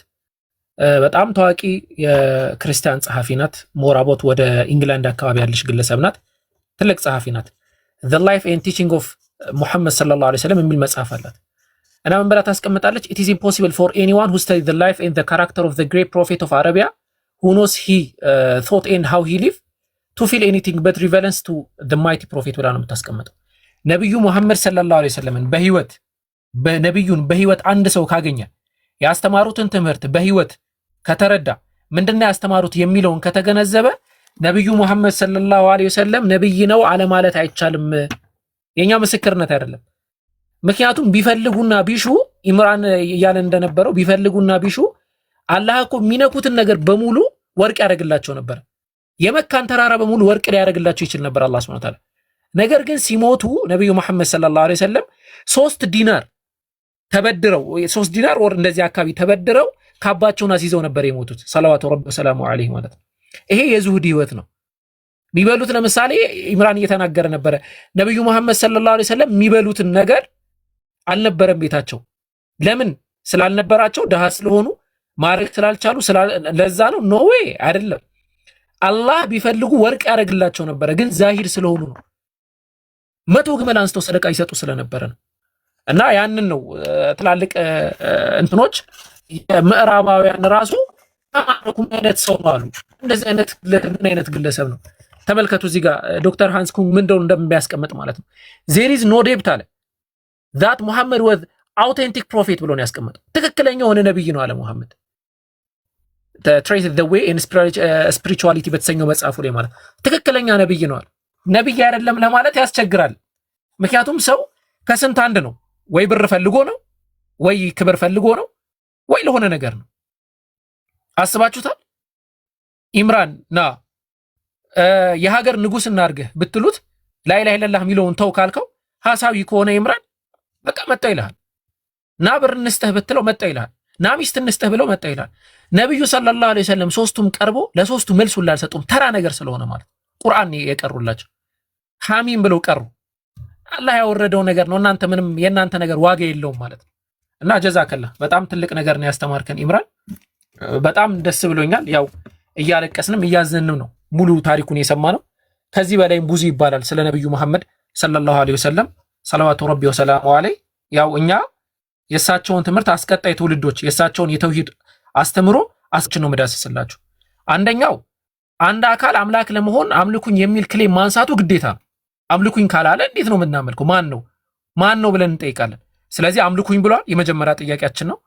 በጣም ታዋቂ የክርስቲያን ጸሐፊ ናት። ሞራቦት ወደ ኢንግላንድ አካባቢ ያለች ግለሰብ ናት። ትልቅ ጸሐፊ ናት። ዘ ላይፍ ኤንድ ቲቺንግ ኦፍ ሙሐመድ ሰለላሁ ዐለይሂ ወሰለም የሚል መጽሐፍ አላት እና ምን ብላ ታስቀምጣለች? ኢት ኢዝ ኢምፖሲብል ፎር ኤኒዋን ሁ ስተዲ ዘ ላይፍ ኤንድ ዘ ካራክተር ኦፍ ዘ ግሬት ፕሮፌት ኦፍ አረቢያ ሁ ኖስ ሂ ቶት ኤንድ ሃው ሂ ሊቭ ቱ ፊል ኤኒቲንግ በት ሪቨለንስ ቱ ዘ ማይቲ ፕሮፌት ብላ ነው የምታስቀምጠው። ነቢዩ ሙሐመድ ሰለላሁ ዐለይሂ ወሰለምን ነቢዩን በህይወት አንድ ሰው ካገኘ ያስተማሩትን ትምህርት በህይወት ከተረዳ ምንድነው ያስተማሩት የሚለውን ከተገነዘበ ነቢዩ ሙሐመድ ሰለላሁ ዐለይሂ ወሰለም ነብይ ነው አለማለት አይቻልም። የኛ ምስክርነት አይደለም። ምክንያቱም ቢፈልጉና ቢሹ ኢምራን እያለ እንደነበረው ቢፈልጉና ቢሹ አላህ እኮ የሚነኩትን ነገር በሙሉ ወርቅ ያደርግላቸው ነበር። የመካን ተራራ በሙሉ ወርቅ ሊያደርግላቸው ይችል ነበር አላህ ሱብሓነሁ ወተዓላ። ነገር ግን ሲሞቱ ነቢዩ መሐመድ ሰለላሁ ዐለይሂ ወሰለም 3 ዲናር ተበድረው 3 ዲናር ወር እንደዚህ አካባቢ ተበድረው ካባቸውን አስይዘው ነበር የሞቱት ሰለዋቱ ረቢ ወሰላሙ ዐለይሂ ማለት ነው። ይሄ የዙህድ ህይወት ነው። የሚበሉት ለምሳሌ ኢምራን እየተናገረ ነበረ። ነቢዩ መሐመድ ሰለላሁ ዐለይሂ ወሰለም የሚበሉትን ነገር አልነበረም ቤታቸው። ለምን ስላልነበራቸው? ድሃ ስለሆኑ ማድረግ ስላልቻሉ ለዛ ነው? ኖ ዌይ አይደለም። አላህ ቢፈልጉ ወርቅ ያደርግላቸው ነበረ፣ ግን ዛሂር ስለሆኑ ነው። 100 ግመል አንስተው ሰደቃ ይሰጡ ስለነበረ ነው። እና ያንን ነው ትላልቅ እንትኖች የምዕራባውያን ራሱ አማረኩም አይነት ሰው ነው አሉ። እንደዚህ አይነት ምን አይነት ግለሰብ ነው? ተመልከቱ እዚህ ጋር ዶክተር ሃንስ ኩንግ ምን እንደሚያስቀምጥ ማለት ነው። ዜር ኢዝ ኖ ዴብት አለ ዛት ሙሐመድ ወዝ አውቴንቲክ ፕሮፌት ብሎ ነው ያስቀመጠው። ትክክለኛ የሆነ ነብይ ነው አለ ሙሐመድ። ትሬስ ዘ ዌይ ኢን ስፒሪቹዋሊቲ በተሰኘው መጽሐፉ ላይ ማለት ትክክለኛ ነብይ ነው አለ። ነብይ አይደለም ለማለት ያስቸግራል። ምክንያቱም ሰው ከስንት አንድ ነው። ወይ ብር ፈልጎ ነው፣ ወይ ክብር ፈልጎ ነው፣ ወይ ለሆነ ነገር ነው። አስባችሁታል? ኢምራን ና የሀገር ንጉስ እናርገህ ብትሉት ላኢላሃ ኢለላህ የሚለውን ተው ካልከው ሐሳዊ ከሆነ ኢምራን በቃ መጣ ይልሃል። ና ብር እንስጥህ ብትለው መጣ ይልሃል። ና ሚስት እንስጥህ ብለው መጣ ይልሃል። ነብዩ ሰለላሁ ዐለይሂ ወሰለም ሶስቱም ቀርቦ ለሶስቱ መልሱን አልሰጡም። ተራ ነገር ስለሆነ ማለት ቁርአን የቀሩላቸው ሐሚም ብለው ቀሩ። አላህ ያወረደው ነገር ነው። እናንተ ምንም የእናንተ ነገር ዋጋ የለውም ማለት ነው። እና ጀዛከላህ በጣም ትልቅ ነገር ነው ያስተማርከን ኢምራን። በጣም ደስ ብሎኛል። ያው እያለቀስንም እያዘንም ነው ሙሉ ታሪኩን የሰማነው። ከዚህ በላይም ብዙ ይባላል ስለ ነብዩ መሐመድ ሰለላሁ ዐለይሂ ወሰለም ሰለዋቱ ረቢ ወሰላሙ ዐለይሂ። ያው እኛ የእሳቸውን ትምህርት አስቀጣይ ትውልዶች የእሳቸውን የተውሂድ አስተምሮ አስችን ነው መዳሰስላችሁ። አንደኛው አንድ አካል አምላክ ለመሆን አምልኩኝ የሚል ክሌም ማንሳቱ ግዴታ ነው። አምልኩኝ ካላለ እንዴት ነው የምናመልከው? ማን ነው ብለን እንጠይቃለን። ስለዚህ አምልኩኝ ብሏል። የመጀመሪያ ጥያቄያችን ነው።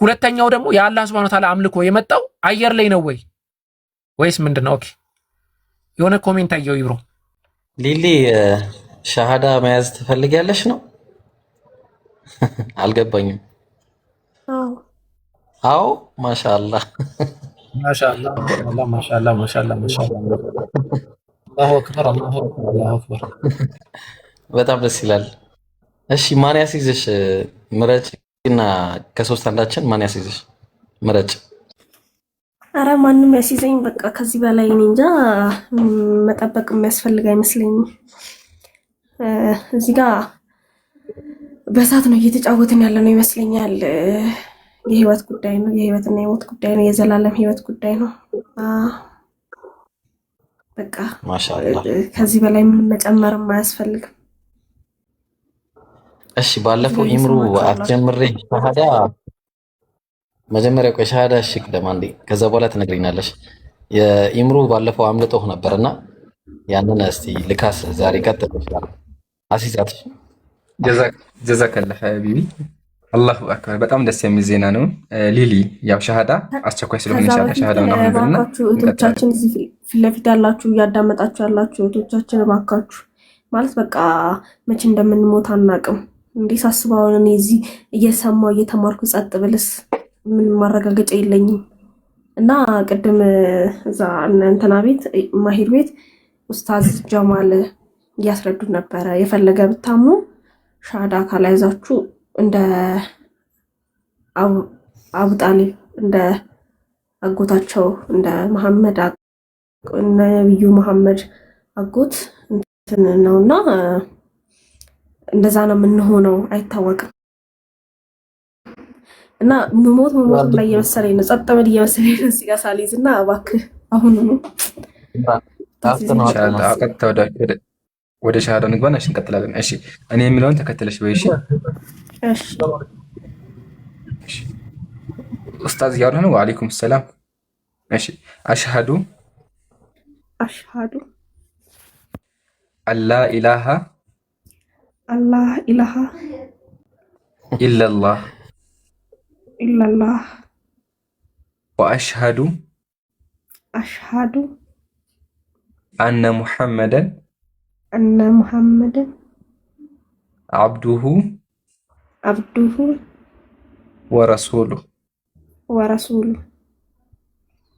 ሁለተኛው ደግሞ የአላህ ሱብሓነሁ ወተዓላ አምልኮ የመጣው አየር ላይ ነው ወይስ ምንድነው? ኦኬ የሆነ ኮሜንት አየው ይብሮ ሊሊ ሻሃዳ መያዝ ትፈልጊያለሽ ነው? አልገባኝም። አዎ ማሻአላህ አላሁ አክበር በጣም ደስ ይላል። እሺ ማን ያስይዝሽ? ምረጭና ከሶስት አንዳችን ማን ያስይዝሽ? ምረጭ። አረ ማንም ያስይዘኝ በቃ። ከዚህ በላይ እኔ እንጃ መጠበቅ የሚያስፈልግ አይመስለኝም። እዚህ ጋር በእሳት ነው እየተጫወትን ያለ ነው ይመስለኛል። የህይወት ጉዳይ ነው፣ የህይወትና የሞት ጉዳይ ነው፣ የዘላለም ህይወት ጉዳይ ነው። በቃ ማሻአላህ ከዚህ በላይ ምንም መጨመርም አያስፈልግም። እሺ ባለፈው ኢምሩ አትጀምሬ ሻሃዳ መጀመሪያ ቆይ ሻሃዳ እሺ ቅደም አንዴ፣ ከዛ በኋላ ትነግሪናለሽ። የኢምሩ ባለፈው አምልጦህ ነበርና ያንን እስቲ ልካስ ዛሬ ቀጥል አሲዛት። ጀዛከላህ ሀቢቢ አላሁ አክበር። በጣም ደስ የሚል ዜና ነው። ሊሊ ያው ሻሃዳ አስቸኳይ ስለሆነ ይሻላል ሻሃዳውን አሁን ብልና እህቶቻችን እዚህ ፊት ለፊት ያላችሁ እያዳመጣችሁ ያላችሁ እህቶቻችን እባካችሁ ማለት በቃ መቼ እንደምንሞት አናውቅም። እንዴ ሳስበው እኔ እዚህ እየሰማው እየተማርኩ ጸጥ ብልስ ምን ማረጋገጫ የለኝም። እና ቅድም እዛ እንትና ቤት ማሂር ቤት ኡስታዝ ጀማል እያስረዱ ነበረ። የፈለገ ብታሙ ሻሃዳ ካላይዛችሁ እንደ አቡ ጣሊብ እንደ አጎታቸው እንደ መሐመድ ነቢዩ መሐመድ አጎት እንትን ነውና እንደዛ ነው የምንሆነው፣ አይታወቅም። እና መሞት ላይ እየመሰለኝ ነው፣ ጸጥ በል እየመሰለኝ ነው እዚህ ጋር ሳልይዝ እና እባክህ አሁን ነው ወደ ሻሃዳ ንግባና እሺ እንቀጥላለን። እሺ እኔ የሚለውን ተከትለሽ በይ። እሺ እሺ ኡስታዝ እያወራህ ነው። ወአለይኩም ሰላም። እሺ አሽሃዱ አላ ኢላሃ ኢለላህ ወአሽሃዱ አነ ሙሐመደን አብዱሁ ወረሱሉሁ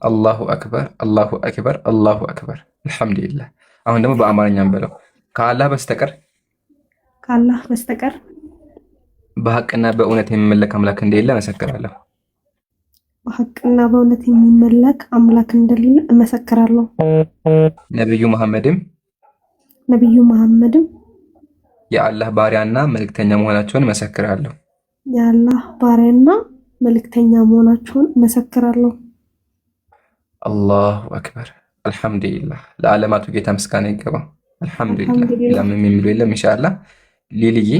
አላሁ አክበር አላሁ አክበር አላሁ አክበር አልሐምዱሊላህ። አሁን ደግሞ በአማርኛም በለው። ከአላህ በስተቀር በሐቅና በእውነት የሚመለክ አምላክ እንደሌለ እመሰክራለሁ። በሐቅና በእውነት የሚመለክ አምላክ እንደሌለ እመሰክራለሁ። ነብዩ መሐመድም የአላህ ባሪያና መልእክተኛ መሆናቸውን እመሰክራለሁ። አላሁ አክበር አልሐምዱሊላህ። ለዓለማቱ ጌታ ምስጋና ይገባው። አልሐምዱሊላህ። ለምን የሚሉ የለም። ኢንሻአላህ ሊልዬ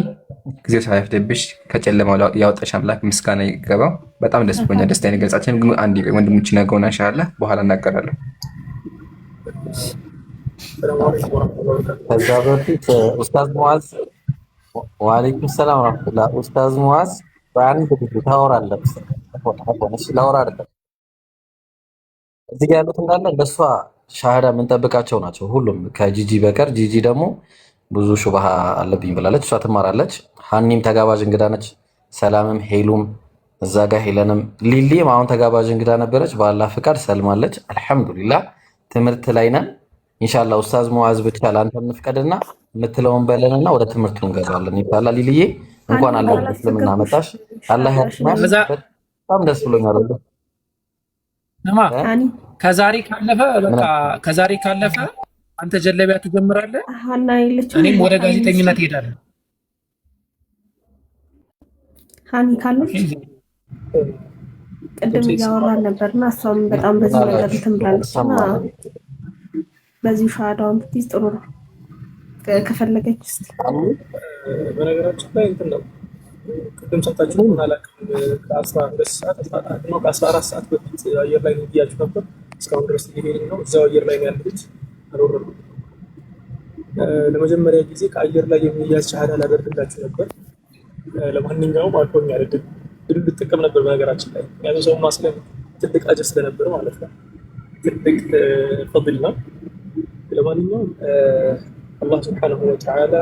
ጊዜው ሳይፈጅብሽ ከጨለማው ያወጣሽ አምላክ ምስጋና ይገባው። በጣም ደስ ብሎኛል። ደስታዬን የገለጻችን ግን አንድ ወንድሞች ነገውና ኢንሻአላህ በኋላ እናገራለሁ። ከዛ በፊት ኡስታዝ ሙአዝ ወአለይኩም ሰላም ወራህመቱላህ። ኡስታዝ ሙአዝ በአንድ ጊዜ ታወራለህ። እሺ ላወራ አይደለም እዚህ ጋር ያሉት እንዳለ ለሷ ሻሃዳ የምንጠብቃቸው ናቸው ሁሉም ከጂጂ በቀር። ጂጂ ደግሞ ብዙ ሹብሃ አለብኝ ብላለች። እሷ ትማራለች። ሀኒም ተጋባዥ እንግዳ ነች። ሰላምም ሄሉም እዛ ጋር ሄለንም ሊሊም አሁን ተጋባዥ እንግዳ ነበረች። በአላህ ፍቃድ ሰልማለች። አልሐምዱሊላህ ትምህርት ላይ ነን። ኢንሻአላህ ኡስታዝ ሙአዝ ብቻ ለአንተ እንፍቀድና የምትለውን በለንና ወደ ትምህርቱ እንገባለን። ይባላል። ሊሊዬ እንኳን አላህ እስልምና መጣሽ። አላህ ያስማሽ። በጣም ደስ ብሎኛል። ከዛሬ ካለፈ አንተ ጀለቢያ ትጀምራለህ፣ እኔም ወደ ጋዜጠኝነት እሄዳለሁ። ሃኒ ካለች ቅድም እያወራን ነበርና እሷም በጣም በዚህ ነገር ትምላለችና በዚህ ሻሃዳውን ብትይዝ ጥሩ ነው ከፈለገች። እስቲ በነገራችን ላይ እንትን ነው ቅድም ሰጣችሁ አላውቅም። ከ12 ሰዓት ከ14 ሰዓት በፊት አየር ላይ እያያችሁ ነበር። እስካሁን ድረስ እየሄድን ነው። እዛው አየር ላይ ነው ያለሁት። አልወረድኩም። ለመጀመሪያ ጊዜ ከአየር ላይ የሚያዝ ሻሃዳ ላደርግላችሁ ነበር። ለማንኛውም አልፎኛል። ድል ልጠቀም ነበር በነገራችን ላይ ምክንያቱም ሰው ማስለም ትልቅ አጀር ስለነበር ማለት ነው። ትልቅ ፈድል ነው። ለማንኛውም አላህ ሱብሓነሁ ወተዓላ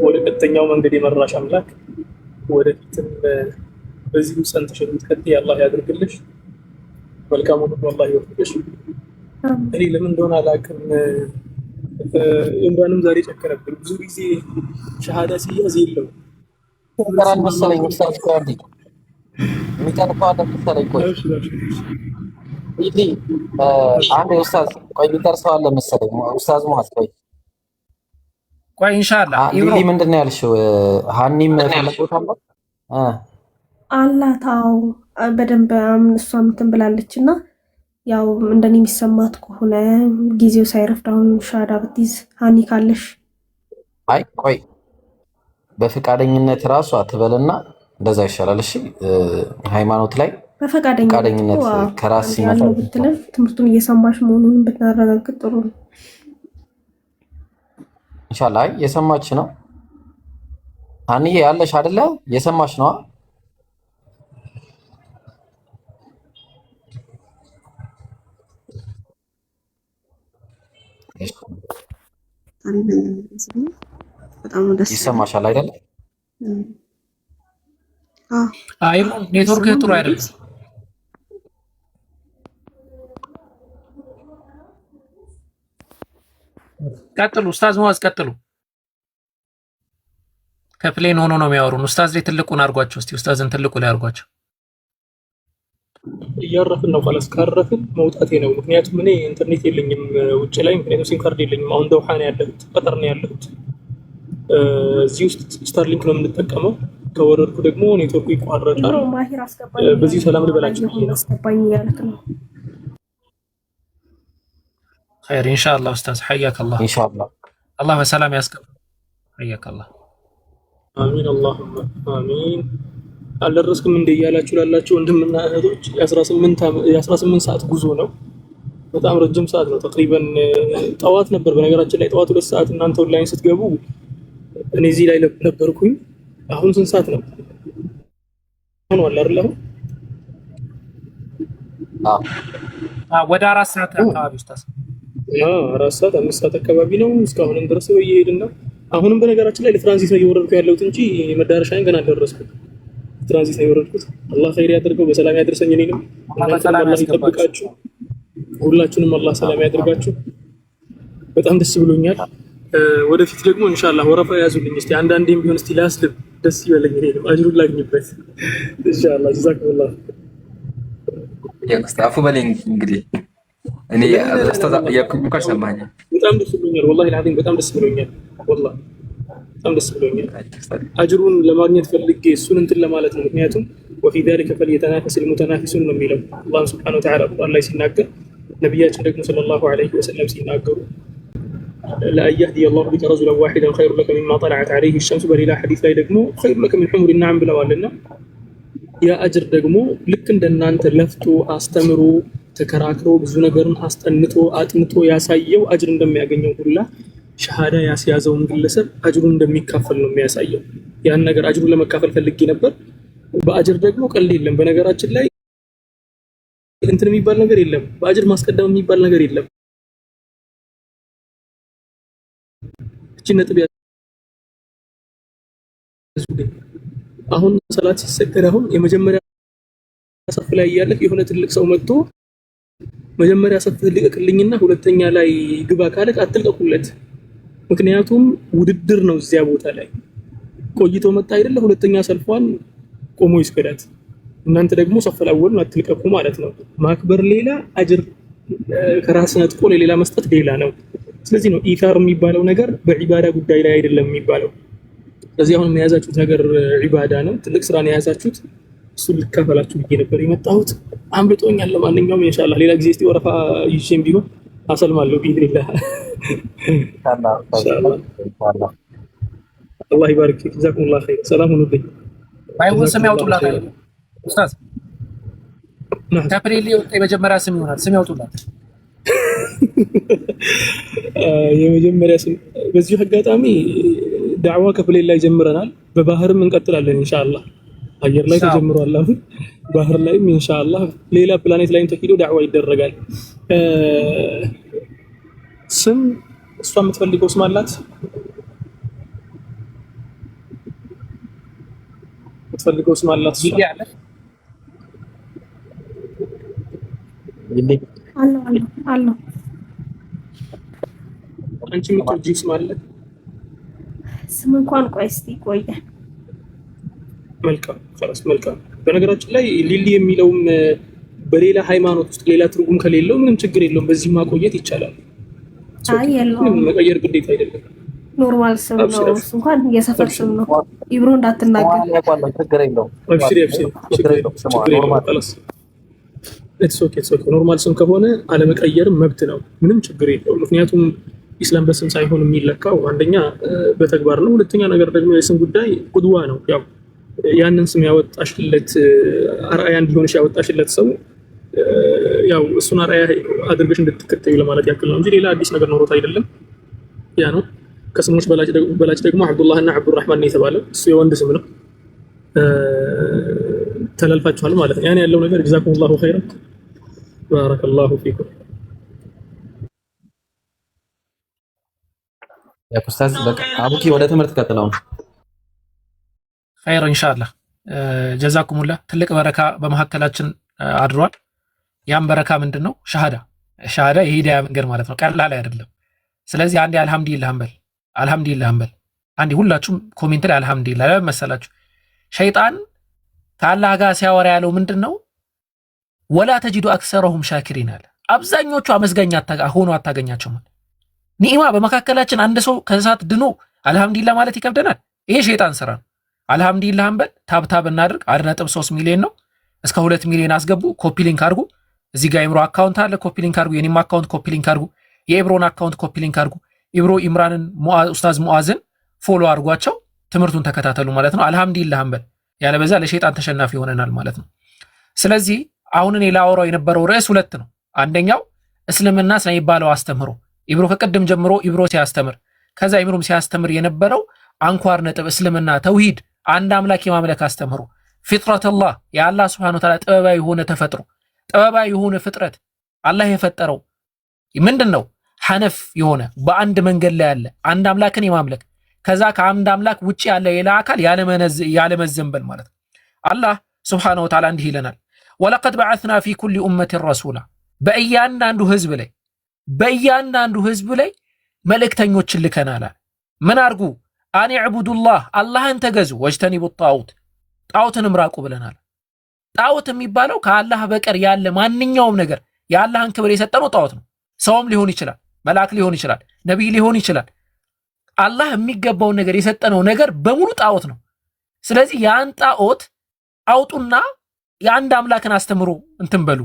ወደ ቀጥተኛው መንገድ የመራሽ አምላክ ወደፊትም በዚሁ ጸንተሽ የምትቀጥይ አላህ ያድርግልሽ። መልካሙን ሁሉ አላህ ይወፍቅሽ። እኔ ለምን እንደሆነ አላውቅም እንኳንም ዛሬ ጨከረብኝ። ብዙ ጊዜ ሸሃዳ ሲያዝ የለው ተራን መሰለኝ ኡስታዝ ቆንዲ የሚጠርፈው አለ መሰለኝ። ቆይ ይዲ አንድ ኡስታዝ ቆይ የሚጠርሰው አለ መሰለኝ። ኡስታዝ ሙአዝ ቆይ ኢንሻአላህ ይዲ ምንድን ነው ያልሽው? ሀኒም ተለቆታል አላታው በደንብ እሷም እንትን ብላለችና ያው እንደኔ የሚሰማት ከሆነ ጊዜው ሳይረፍድ አሁን ሻሃዳ ብትይዝ ሀኒ ካለሽ አይ ቆይ በፈቃደኝነት ራሱ አትበልና እንደዛ ይሻላል። እሺ ሃይማኖት ላይ በፈቃደኝነት ከራስ ሲመጣ ብትልም ትምህርቱን እየሰማሽ መሆኑን ብታረጋግጥ ጥሩ ነው። ኢንሻአላህ የሰማች ነው። ሀኒዬ ያለሽ አይደለ? የሰማች ነው። ይሰማሻል አይደለ? አይ ኔትወርክ ጥሩ አይደለም። ቀጥሉ ኡስታዝ ሙአዝ ቀጥሉ። ከፕሌን ሆኖ ነው የሚያወሩን። ኡስታዝ ላይ ትልቁን አድርጓቸው እስቲ። ኡስታዝን ትልቁ ላይ አድርጓቸው። እያረፍን ነው። ካላስ ካረፍን መውጣቴ ነው። ምክንያቱም እኔ ኢንተርኔት የለኝም ውጭ ላይ፣ ምክንያቱም ሲም ካርድ የለኝም። አሁን ደውሃ ነው ያለሁት፣ ቀጠር ነው ያለሁት። እዚህ ውስጥ ስታርሊንክ ነው የምንጠቀመው። ከወረድኩ ደግሞ ኔትወርኩ ይቋረጣል። በዚህ ሰላም ልበላችሁ አስገባኝ ያልክ ነው። ኸይር ኢንሻአላህ ኡስታዝ ሐያከላህ። ኢንሻአላህ አላህ በሰላም ያስገባ። ሐያከላህ። አሚን አላሁመ አሚን። አልደረስክም እንደ እያላችሁ ላላችሁ ወንድምና እህቶች የ18 ሰዓት ጉዞ ነው። በጣም ረጅም ሰዓት ነው። ተቅሪበን ጠዋት ነበር። በነገራችን ላይ ጠዋት 2 ሰዓት እናንተ ኦንላይን ስትገቡ እኔ እዚህ ላይ ነበርኩኝ። አሁን ስንት ሰዓት ነው? አሁን ወላ አይደል? ወደ 4 ሰዓት አካባቢ ኡስታዝ። 4 ሰዓት 5 ሰዓት አካባቢ ነው። እስካሁንም ድረስ እየሄድን ነው። አሁንም በነገራችን ላይ ለትራንዚት ነው እየወረድኩ ያለሁት እንጂ መዳረሻዬን ገና አልደረስኩም። ትራንዚት ነው የወረድኩት። አላህ ኸይር ያድርገው፣ በሰላም ያድርሰኝ። እኔንም አላህ ይጠብቃችሁ፣ ሁላችሁንም አላህ ሰላም ያድርጋችሁ። በጣም ደስ ብሎኛል። ወደፊት ደግሞ ኢንሻአላህ ወረፋ ያዙልኝ እስቲ፣ አንዳንዴም ቢሆን እስቲ ላስልብ፣ ደስ ይበለኝ። እኔንም አጅሩን ላግኝበት ኢንሻአላህ። ጀዛኩሙላህ። አፉ በለኝ እንግዲህ እኔ ኡስታዝ ያኩኝ እንኳን ሰማኝ። በጣም ደስ ብሎኛል። ወላሂ العظيم በጣም ደስ ብሎኛል። ወላሂ በጣም ደስ ብሎኛል። አጅሩን ለማግኘት ፈልጌ እሱን እንትን ለማለት ነው። ምክንያቱም وفي ذلك فليتنافس المتنافسون ነው የሚለው አላህ Subhanahu Wa Ta'ala ቁርአን ላይ ሲናገር፣ ነብያችን ደግሞ ሰለላሁ ዐለይሂ ወሰለም ሲናገሩ لأن يهدي الله بك رجلا واحدا خير لك مما طلعت عليه الشمس በሌላ ሐዲስ ላይ ደግሞ خير لك من حمر النعم ብለዋልና ያ አጅር ደግሞ ልክ እንደናንተ ለፍቶ አስተምሮ ተከራክሮ ብዙ ነገርን አስጠንቶ አጥንቶ ያሳየው አጅር እንደሚያገኘው ሁላ ሸሃዳ ያስያዘውን ግለሰብ አጅሩን እንደሚካፈል ነው የሚያሳየው። ያን ነገር አጅሩን ለመካፈል ፈልጌ ነበር። በአጅር ደግሞ ቀልድ የለም። በነገራችን ላይ እንትን የሚባል ነገር የለም። በአጅር ማስቀደም የሚባል ነገር የለም። እቺ ነጥብ ያዙልኝ። አሁን ሰላት ሲሰገድ አሁን የመጀመሪያ ሰፍ ላይ ያለህ የሆነ ትልቅ ሰው መጥቶ መጀመሪያ ሰፍ ልቀቅልኝና ሁለተኛ ላይ ግባ ካለክ አትልቀቁለት። ምክንያቱም ውድድር ነው። እዚያ ቦታ ላይ ቆይቶ መጣ አይደለ? ሁለተኛ ሰልፏን ቆሞ ይስገዳት። እናንተ ደግሞ ሰፍ አወሉን አትልቀቁ ማለት ነው። ማክበር ሌላ፣ አጅር ከራስ ነጥቆ ለሌላ መስጠት ሌላ ነው። ስለዚህ ነው ኢታር የሚባለው ነገር በዒባዳ ጉዳይ ላይ አይደለም የሚባለው። ስለዚህ አሁን የያዛችሁት ነገር ዒባዳ ነው። ትልቅ ስራ ነው የያዛችሁት። እሱን ልካፈላችሁ ብዬ ነበር የመጣሁት። አምልጦኛል። ለማንኛውም ኢንሻአላህ ሌላ ጊዜ እስቲ ወረፋ ይዤም ቢሆን አሰልማለሁ ቢኢዝኒላህ ኢንሻአላህ። አላህ ይባርክ ፊክ። ጀዛኩሙላህ ኸይር። ሰላም ሁኑልኝ። ባይሆን ስም ያውጡላት ኡስታዝ። ከፕሪሊ ወጣ የመጀመሪያ ስም ይሆናል። ስም ያውጡላት የመጀመሪያ ስም። በዚሁ አጋጣሚ ዳዕዋ ከፕሌን ላይ ጀምረናል። በባህርም እንቀጥላለን ኢንሻአላህ። አየር ላይ ተጀምሯል። አሁን ባህር ላይም ኢንሻአላህ ሌላ ፕላኔት ላይም ተኪዶ ዳዕዋ ይደረጋል። ስም እሷ የምትፈልገው ስም አላት። የምትፈልገው ስም አላት እሷ። አለው አንቺ የምትወጂው ስም አለ? ስም እንኳን ቆይ እስቲ ቆየ። መልካም خلاص መልካም። በነገራችን ላይ ሊሊ የሚለውም በሌላ ሃይማኖት ውስጥ ሌላ ትርጉም ከሌለው ምንም ችግር የለውም። በዚህ ማቆየት ይቻላል። አይ የለውም፣ መቀየር ግዴታ አይደለም። ኖርማል ስም ነው። እሱ እንኳን የሰፈር ስም ነው። ኢብሮ እንዳትናገር። ችግር የለውም። አብሽሪ ችግር የለውም። خلاص ኢትስ ኦኬ ኖርማል ስም ከሆነ አለመቀየርም መብት ነው። ምንም ችግር የለውም። ምክንያቱም ኢስላም በስም ሳይሆን የሚለካው አንደኛ በተግባር ነው። ሁለተኛ ነገር ደግሞ የስም ጉዳይ ቁድዋ ነው። ያው ያንን ስም ያወጣሽለት አርአያ እንዲሆንሽ ያወጣሽለት ሰው ያው እሱን አርአያ አድርገሽ እንድትከተዩ ለማለት ያክል ነው እንጂ ሌላ አዲስ ነገር ኖሮት አይደለም። ያ ነው። ከስሞች በላጭ ደግሞ አብዱላህ እና አብዱራህማን ነው የተባለው። እሱ የወንድ ስም ነው። ተላልፋችኋል ማለት ነው። ያን ያለው ነገር ጀዛኩሙላሁ ኸይረን ባረከላሁ ፊኩም። ያ ኡስታዝ በቃ አቡኪ ወደ ትምህርት ቀጥለው ኸይር ኢንሻአላህ። ጀዛኩሙላህ። ትልቅ በረካ በመካከላችን አድሯል። ያም በረካ ምንድነው? ሸሃዳ የሂዳያ መንገድ ማለት ነው። ቀላል አይደለም። ስለዚህ አንዴ አልሐምዱሊላህ እንበል። አንዴ ሁላችሁም ኮሜንት ላይ አልሐምዱሊላህ መሰላችሁ ሸይጣን ከአላህ ጋር ሲያወራ ያለው ምንድነው? ወላ ተጂዱ አክሰረሁም ሻኪሪን አለ። አብዛኞቹ አመስጋኝ ሆኖ አታገኛቸውም። ኒዕማ በመካከላችን አንድ ሰው ከእሳት ድኖ አልሐምዱሊላህ ማለት ይከብደናል። ይሄ ሸይጣን ስራ ነው። አልሐምዱሊላህ እንበል፣ ታብታብ እናድርግ። 1.3 ሚሊዮን ነው። እስከ 2 ሚሊዮን አስገቡ። ኮፒ ሊንክ አድርጉ። እዚህ ጋር ኢምሮ አካውንት አለ፣ ኮፒ ሊንክ አድርጉ። የኔም አካውንት ኮፒ ሊንክ አድርጉ። የኢብሮን አካውንት ኮፒ ሊንክ አድርጉ። ኢብሮ ኢምራንን ኡስታዝ ሙአዝን ፎሎ አድርጓቸው፣ ትምህርቱን ተከታተሉ ማለት ነው። አልሐምዱሊላህ እንበል። ያለበዛ ለሸይጣን ተሸናፊ ሆነናል ማለት ነው። ስለዚህ አሁን እኔ ላወራው የነበረው ርዕስ ሁለት ነው። አንደኛው እስልምና ስለሚባለው አስተምህሮ ኢብሮ ከቀደም ጀምሮ ኢብሮ ሲያስተምር ከዛ ኢብሮም ሲያስተምር የነበረው አንኳር ነጥብ እስልምና ተውሂድ አንድ አምላክ የማምለክ አስተምህሮ ፊጥረተላህ የአላህ Subhanahu Wa Ta'ala ጥበባዊ የሆነ ተፈጥሮ ጥበባዊ የሆነ ፍጥረት አላህ የፈጠረው ምንድነው? ሐነፍ የሆነ በአንድ መንገድ ላይ ያለ አንድ አምላክን የማምለክ ከዛ ከአንድ አምላክ ውጪ ያለ ሌላ አካል ያለመዘንበል ማለት ነው። አላህ Subhanahu Wa Ta'ala እንዲህ ይለናል፣ ወለቀድ በዐስና ፊ ኩሊ ኡመቲን ረሱላ በእያንዳንዱ ህዝብ ላይ መልእክተኞችን ልከናል። ምን አርጉ? አን ዕቡዱላህ አላህን ተገዙ፣ ወጅተኒቡ ጣዖት ጣዖትንም ራቁ ብለናል። ጣዖት የሚባለው ከአላህ በቀር ያለ ማንኛውም ነገር የአላህን ክብር የሰጠነው ጣዖት ነው። ሰውም ሊሆን ይችላል፣ መልአክ ሊሆን ይችላል፣ ነቢይ ሊሆን ይችላል። አላህ የሚገባውን ነገር የሰጠነው ነገር በሙሉ ጣዖት ነው። ስለዚህ ያን ጣዖት አውጡና የአንድ አምላክን አስተምሩ እንትን በሉ።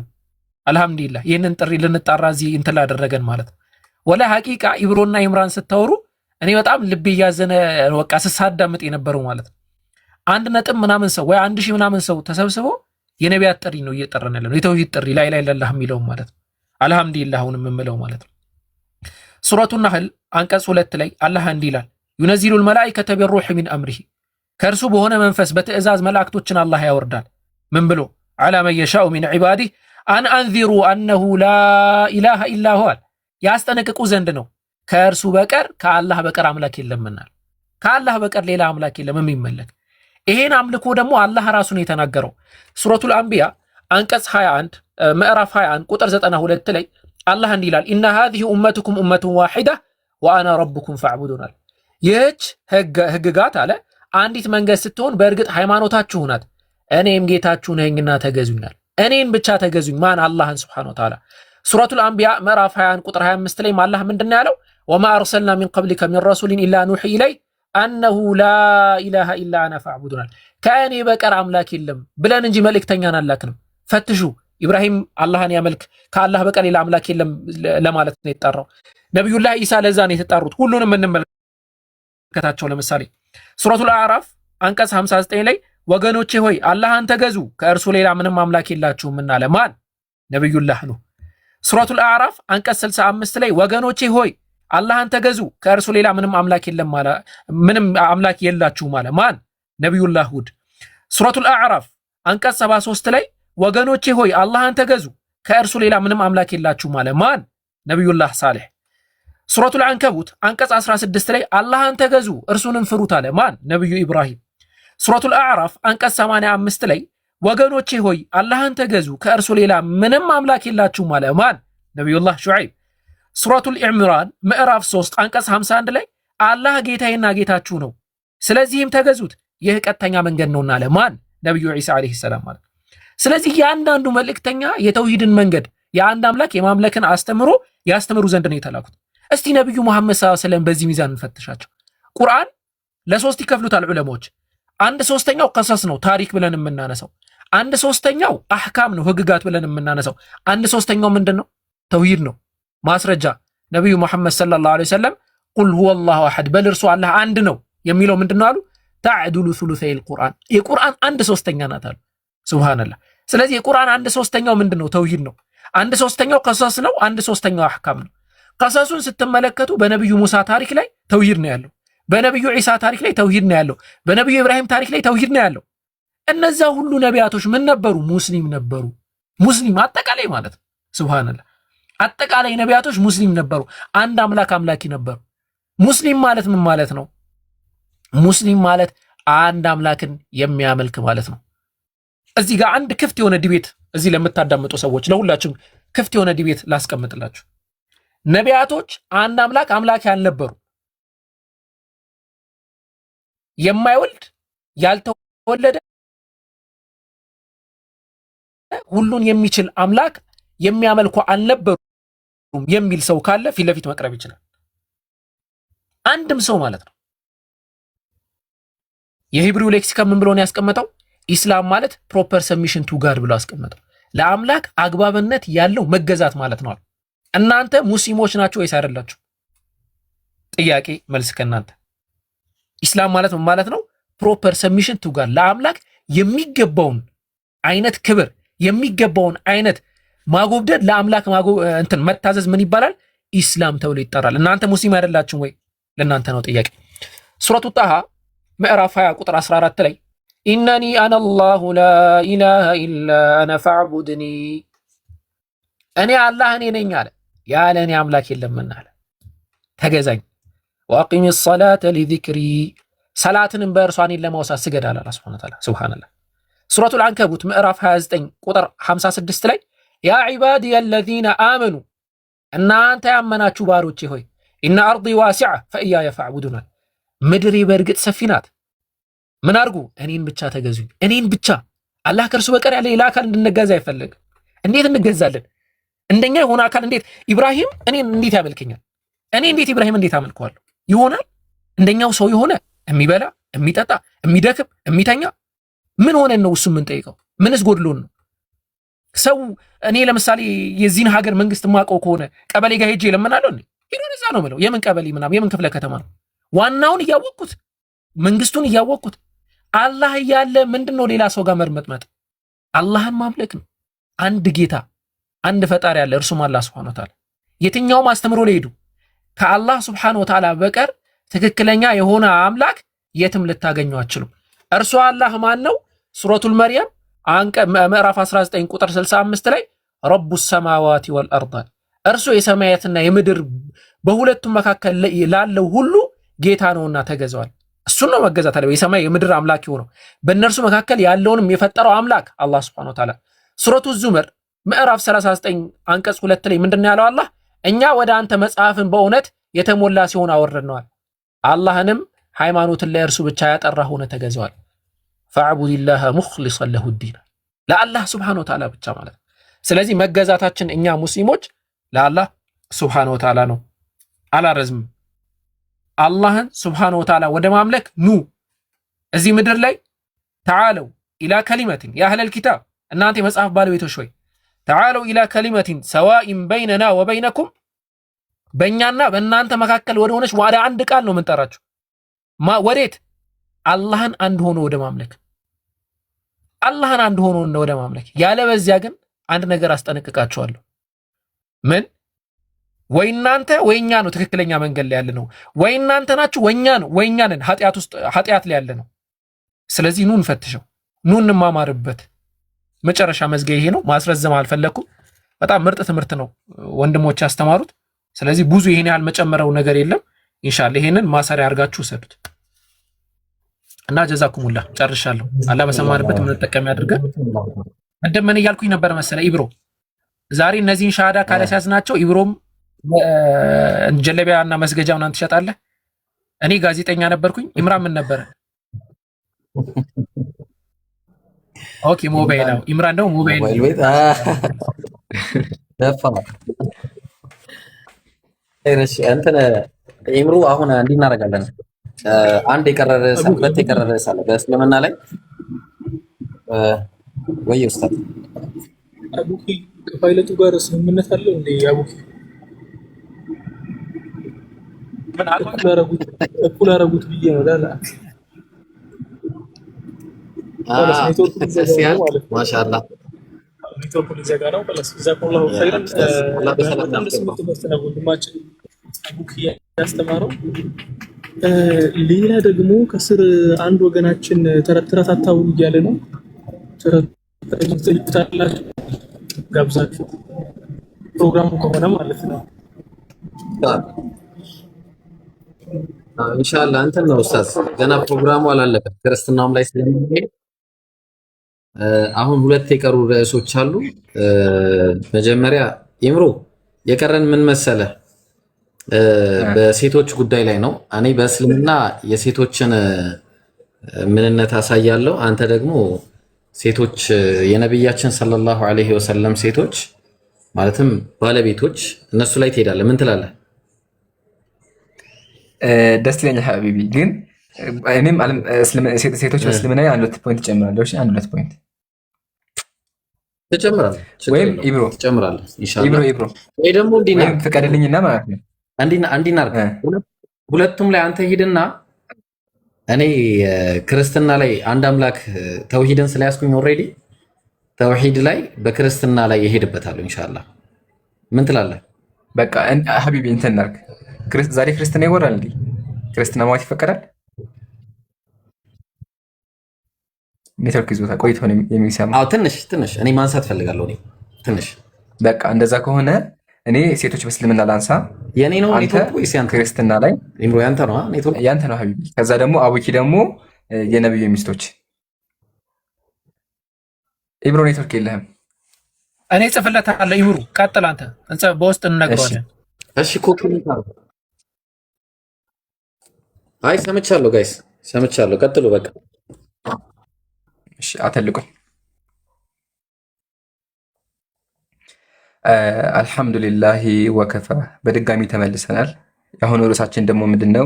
አልሐምዱሊላህ ይህንን ጥሪ ልንጣራ እዚህ እንትን ላደረገን ማለት ነው። ወላ ሐቂቃ ኢብሮና ኢምራን ስታወሩ እኔ በጣም ልቤ እያዘነ በቃ ስሳዳምጥ የነበረው ማለት ነው። 1 ነጥብ ምናምን ሰው ወይ 1000 ምናምን ሰው ተሰብስቦ የነቢያት ጥሪ ነው እየጠራን ያለነው፣ የተውሂድ ጥሪ ላይ ለላህ የሚለው ማለት ነው። አልሐምዱሊላህ አሁንም የምለው ማለት ነው። ሱረቱ ነህል አንቀጽ 2 ላይ አላህ እንዲህ ይላል፣ ዩነዚሉል መላኢከተ ቢሩህ ሚን አምሪሂ ከእርሱ በሆነ መንፈስ በትእዛዝ መላእክቶችን አላህ ያወርዳል። ምን ብሎ? ዐላ መን የሻኡ ሚን ዒባዲህ አን አንዚሩ አነሁ ላ ኢላሃ ኢላ ሁወ ያስጠነቅቁ ዘንድ ነው ከእርሱ በቀር ከአላህ በቀር አምላክ የለምናል። ከአላህ በቀር ሌላ አምላክ የለም የሚመለክ። ይሄን አምልኮ ደግሞ አላህ ራሱን የተናገረው ሱረቱል አንቢያ አንቀጽ 21 ምዕራፍ 21 ቁጥር 92 ላይ አላህ እንዲህ ይላል፣ ኢነ ሃዚሂ ኡመቱኩም ኡመቱን ዋሂዳ ወአና ረቡኩም ፈዕቡዱናል። ይህች ህግጋት አለ አንዲት መንገድ ስትሆን በእርግጥ ሃይማኖታችሁ ናት፣ እኔም ጌታችሁ ነኝና ተገዙኛል። እኔን ብቻ ተገዙኝ። ማን? አላህን Subhanahu Wa Ta'ala። ሱረቱል አንቢያ ምዕራፍ 21 ቁጥር 25 ላይ አላህ ምንድነው ያለው? ወማ አርሰልና ሚን ቀብሊከ ሚን ረሱሊን ኢላ ኑሒ ኢለይ አነሁ ላ ኢላሃ ኢላ አና ፈዕቡዱናል። ከእኔ በቀር አምላክ የለም ብለን እንጂ መልእክተኛን አላክንም። ፈትሹ። ኢብራሂም አላህን ያመልክ ከአላህ በቀር ሌላ አምላክ የለም ለማለት ነው የተጠራው። ነብዩላህ ኢሳ ለዛ ነው የተጠሩት። ሁሉንም እንመለከታቸው። ለምሳሌ ሱረቱል አዕራፍ አንቀጽ 59 ላይ ወገኖቼ ሆይ አላህን ተገዙ ከእርሱ ሌላ ምንም አምላክ የላችሁም እና ለማን? ነብዩላህ ነው። ሱረቱል አዕራፍ አንቀጽ 65 ላይ ወገኖቼ ሆይ አላህን ተገዙ ከእርሱ ሌላ ምንም አምላክ የለም ማለት ምንም አምላክ የላችሁም ማለት ማን? ነብዩላህ ሁድ። ሱረቱል አዕራፍ አንቀጽ 73 ላይ ወገኖቼ ሆይ አላህን ተገዙ ከእርሱ ሌላ ምንም አምላክ የላችሁም ማለት ማን? ነብዩላህ ሳሌህ። ሱረቱል አንከቡት አንቀጽ 16 ላይ አላህን ተገዙ እርሱንም ፍሩት አለ ማን? ነብዩ ኢብራሂም። ሱረቱል አዕራፍ አንቀጽ 85 ላይ ወገኖቼ ሆይ አላህን ተገዙ ከእርሱ ሌላ ምንም አምላክ የላችሁም አለ ማን? ነብዩላህ ሹዐይብ። ሱረቱል ኢምራን ምዕራፍ 3 አንቀጽ 51 ላይ አላህ ጌታዬና ጌታችሁ ነው ስለዚህም ተገዙት ይህ ቀጥተኛ መንገድ ነውና አለ ማን? ነብዩ ዒሳ አለይሂ ሰላም ማለት። ስለዚህ ያንዳንዱ መልእክተኛ የተውሂድን መንገድ የአንድ አምላክ የማምለክን አስተምሮ ያስተምሩ ዘንድ ነው የተላኩት። እስቲ ነብዩ መሐመድ ሰለላሁ ዐለይሂ ወሰለም በዚህ ሚዛን እንፈትሻቸው። ቁርአን ለሶስት ይከፍሉታል ዑለማዎች። 1/3 ቀሰስ ነው ታሪክ ብለን የምናነሳው። 1/3 አህካም ነው ህግጋት ብለን የምናነሳው። 1/3 ምንድነው? ተውሂድ ነው። ማስረጃ ነብዩ መሐመድ ሰለላሁ ዐለይሂ ወሰለም ቁል ሁወላሁ አሐድ በል እርሱ አላህ አንድ ነው የሚለው ምንድነው አሉ? ተዕዱሉ ሱሉሰይል ቁርአን የቁርአን 1/3 ናት አሉ። ሱብሃንአላህ። ስለዚህ የቁርአን 1/3 ምንድነው? ተውሂድ ነው። 1/3 ቀሰስ ነው። 1/3 አህካም ነው። ቀሰሱን ስትመለከቱ በነብዩ ሙሳ ታሪክ ላይ ተውሂድ ነው ያለው። በነብዩ ዒሳ ታሪክ ላይ ተውሂድ ነው ያለው። በነብዩ ኢብራሂም ታሪክ ላይ ተውሂድ ነው ያለው። እነዛ ሁሉ ነቢያቶች ምን ነበሩ? ሙስሊም ነበሩ። ሙስሊም አጠቃላይ ማለት ነው። ሱብሃንአላህ። አጠቃላይ ነቢያቶች ሙስሊም ነበሩ። አንድ አምላክ አምላኪ ነበሩ። ሙስሊም ማለት ምን ማለት ነው? ሙስሊም ማለት አንድ አምላክን የሚያመልክ ማለት ነው። እዚህ ጋር አንድ ክፍት የሆነ ዲቤት እዚህ ለምታዳምጡ ሰዎች ለሁላችሁም ክፍት የሆነ ዲቤት ላስቀምጥላችሁ። ነቢያቶች አንድ አምላክ አምላኪ አልነበሩ። የማይወልድ ያልተወለደ ሁሉን የሚችል አምላክ የሚያመልኩ አልነበሩም የሚል ሰው ካለ ፊት ለፊት መቅረብ ይችላል። አንድም ሰው ማለት ነው። የሂብሩ ሌክሲከን ምን ብሎ ነው ያስቀመጠው? ኢስላም ማለት ፕሮፐር ሰብሚሽን ቱ ጋድ ብሎ አስቀመጠው። ለአምላክ አግባብነት ያለው መገዛት ማለት ነው። እናንተ ሙስሊሞች ናችሁ ወይስ አይደላችሁ? ጥያቄ መልስ ከእናንተ። ኢስላም ማለት ምን ማለት ነው? ፕሮፐር ሰብሚሽን ቱ ጋድ፣ ለአምላክ የሚገባውን አይነት ክብር የሚገባውን አይነት ማጎብደድ፣ ለአምላክ መታዘዝ ምን ይባላል? ኢስላም ተብሎ ይጠራል። እናንተ ሙስሊም አይደላችሁም ወይ? ለእናንተ ነው ጥያቄ። ሱረቱ ጣሃ ምዕራፍ 20 ቁጥር 14 ላይ ኢነኒ አነ አላሁ ላ ኢላሃ ኢላ አነ ፈዕቡድኒ፣ እኔ አላህ እኔ ነኝ አለ፣ ያለ እኔ አምላክ የለምና አለ፣ ተገዛኝ። ወአቂሚ ሰላተ ሊዚክሪ፣ ሰላትንም በእርሷ እኔን ለማውሳት ስገድ አለ አላህ ሱብሓነሁ ወተዓላ። ሱብሓነላህ። ሱረቱል አንከቡት ምዕራፍ 29 ቁጥር 56 ላይ ያ ዒባዲየ አለዚነ አመኑ፣ እናንተ ያመናችሁ ባሮቼ ሆይ ኢነ አርዲ ዋሲዐ ፈኢያየ ፈዕቡዱን፣ ምድሬ በእርግጥ ሰፊ ናት፣ ምን አድርጉ? እኔን ብቻ ተገዙኝ፣ እኔን ብቻ። አላህ ከእርሱ በቀር ያለ ሌላ አካል እንድንገዛ አይፈለግም። እንዴት እንገዛለን? እንደኛ የሆነ አካል እንዴት ኢብራሂም እኔን እንዴት ያመልከኛል? እኔ እንዴት ኢብራሂም እንዴት አመልከዋለሁ? ይሆናል? እንደኛው ሰው የሆነ የሚበላ የሚጠጣ የሚደክም የሚተኛ ምን ሆነን ነው እሱ የምንጠይቀው? ምንስ ጎድሎን ነው? ሰው እኔ ለምሳሌ የዚህን ሀገር መንግስት ማውቀው ከሆነ ቀበሌ ጋር ሄጄ ለምናለሁ እንዴ? ሄዶ እዛ ነው የምለው። የምን ቀበሌ ምናምን የምን ክፍለ ከተማ ነው? ዋናውን እያወቅኩት መንግስቱን እያወቅኩት አላህ እያለ ምንድነው ሌላ ሰው ጋር መርመጥመጥ? አላህን ማምለክ ነው። አንድ ጌታ አንድ ፈጣሪ ያለ እርሱም አላህ ሱብሓነሁ ወተዓላ። የትኛውም አስተምሮ ላይ ሄዱ ከአላህ ሱብሓነሁ ወተዓላ በቀር ትክክለኛ የሆነ አምላክ የትም ልታገኙ አትችሉም። እርሱ አላህ ማን ነው? ሱረቱል መርየም ምዕራፍ 19 ቁጥር 65 ላይ ረቡ ሰማዋቲ ወልአርድ፣ እርሱ የሰማያትና የምድር በሁለቱም መካከል ላለው ሁሉ ጌታ ነውና ተገዛዋል። እሱን ነው መገዛት አለ። የሰማይ የምድር አምላክ የሆነው በእነርሱ መካከል ያለውንም የፈጠረው አምላክ አላህ ሱብሓነሁ ወተዓላ። ሱረቱ ዙመር ምዕራፍ 39 አንቀጽ 2 ላይ ምንድነው ያለው? አላህ እኛ ወደ አንተ መጽሐፍን በእውነት የተሞላ ሲሆን አወረድነዋል፣ አላህንም ሃይማኖትን ለእርሱ ብቻ ያጠራ ሆነ ተገዛዋል። ፈዕቡዲላህ ሙኽሊሰን ለሁ ዲን፣ ለአላህ ሱብሓነሁ ወተዓላ ብቻ ማለት ነው። ስለዚህ መገዛታችን እኛ ሙስሊሞች ለአላህ ሱብሓነሁ ወተዓላ ነው። አላረዝምም። አላህን ሱብሓነሁ ወተዓላ ወደ ማምለክ ኑ። እዚህ ምድር ላይ ተዓለው ኢላ ከሊመቲን ያ አህለል ኪታብ፣ እናንተ የመጽሐፍ ባለቤቶች ሆይ ተዓለው ኢላ ከሊመቲን ሰዋኢን በይነና ወበይነኩም፣ በእኛና በእናንተ መካከል ወደ ሆነች ወደ አንድ ቃል ነው የምንጠራችሁ። ወዴት? አላህን አንድ ሆኖ ወደ ማምለክ፣ አላህን አንድ ሆኖ ወደ ማምለክ። ያለበዚያ ግን አንድ ነገር አስጠነቅቃችኋለሁ። ምን? ወይ እናንተ ወይ እኛ ነው ትክክለኛ መንገድ ላይ ያለ ነው፣ ወይ እናንተ ናችሁ ወኛ ነው ወይ እኛ ነን ኃጢአት ላይ ያለ ነው። ስለዚህ ኑ እንፈትሸው፣ ኑ እንማማርበት። መጨረሻ መዝጊያ ይሄ ነው። ማስረዘም አልፈለኩም። በጣም ምርጥ ትምህርት ነው ወንድሞች ያስተማሩት። ስለዚህ ብዙ ይሄን ያህል መጨመረው ነገር የለም። ኢንሻአላህ ይሄንን ማሰሪያ አድርጋችሁ ሰዱት እና ጀዛኩሙላ። ጨርሻለሁ። አላህ በሰማንበት የምንጠቀም ያድርገን። እንደምን እያልኩኝ ነበር መሰለ ኢብሮ፣ ዛሬ እነዚህን ሻሃዳ ካለ ሲያዝናቸው ኢብሮም ጀለቢያና መስገጃ ምናምን ትሸጣለህ። እኔ ጋዜጠኛ ነበርኩኝ። ኢምራን ምን ነበረ? ኦኬ ሞባይል ነው። ኢምራን ደግሞ ሞባይል ደፋ እሺ። እንትን ኢምሩ አሁን እንዲህ እናደርጋለን። አንድ የቀረረ ሰንበት የቀረረ ሳለ በእስልምና ላይ ወይ ኡስታዝ አቡኪ ከፓይለቱ ጋር ስምምነት አለው እንዴ? አቡኪ ምን እኩል አደረጉት ብዬ ነው ላላ ማሻአላህ ኔትወርኩ ሊዘጋ ነው። ጀዛኩሙላሁ ኸይረን። በጣም ደስ የምትል ትምህርት ነው ወንድማችን አቡኪ ያስተማረው። ሌላ ደግሞ ከስር አንድ ወገናችን ተረት አታውሩ እያለ ነው። ተረት ትልታላችሁ ጋብዛችሁ ፕሮግራሙ ከሆነ ማለት ነው። ኢንሻአላህ እንትን ነው ኡስታዝ፣ ገና ፕሮግራሙ አላለቀም። ክርስትናውም ላይ ስለሚሄድ አሁን ሁለት የቀሩ ርዕሶች አሉ። መጀመሪያ ኢምሩ የቀረን ምን መሰለ፣ በሴቶች ጉዳይ ላይ ነው። እኔ በእስልምና የሴቶችን ምንነት አሳያለሁ። አንተ ደግሞ ሴቶች የነብያችን ሰለላሁ ዐለይሂ ወሰለም ሴቶች ማለትም ባለቤቶች እነሱ ላይ ትሄዳለህ። ምን ትላለህ? ደስ ይለኛል ሀቢቢ። ግን እኔም ሴቶች በእስልምና አንድ ሁለት ፖይንት ጨምራለሁ። አንድ ሁለት ፖይንት ትጨምራለህ ወይም ኢብሮ ትጨምራለህ። ኢንሻአላህ ኢብሮ ወይ ደግሞ እንዲና ፍቀድልኝና ማለት ነው እንዲና ሁለቱም ላይ አንተ ሂድና እኔ ክርስትና ላይ አንድ አምላክ ተውሂድን ስለያዝኩኝ ኦልሬዲ ተውሂድ ላይ በክርስትና ላይ ይሄድበታል ኢንሻአላህ። ምን ትላለህ? በቃ ሀቢቢ እንትን እናድርግ። ዛሬ ክርስትና ይወራል እንዴ? ክርስትና ማለት ይፈቀዳል? ኔትወርክ ይዞታ ቆይቶ ነው የሚሰማ። አዎ ትንሽ እኔ ማንሳት ፈልጋለሁ። እኔ ትንሽ በቃ እንደዛ ከሆነ እኔ ሴቶች በእስልምና ላንሳ። የኔ ነው ኔትወርክ ወይስ ያንተ? ክርስትና ላይ ኢምሮ ያንተ ነው ኔትወርክ? ያንተ ነው ሀቢቢ። ከዛ ደግሞ አቡኪ ደግሞ የነብዩ ሚስቶች። ኢብሮ ኔትወርክ የለህም። እኔ ጽፍለታለሁ። ኢምሩ ቀጥል አንተ በውስጥ እንነግረዋለን። እሺ ኮፒሊንክ አድርጉ። አይ ሰምቻለሁ ጋይስ ሰምቻለሁ። ቀጥሉ በቃ እሺ አተልቁኝ። አልሐምዱሊላሂ ወከፋ። በድጋሚ ተመልሰናል። የአሁኑ ርዕሳችን ደግሞ ምንድነው?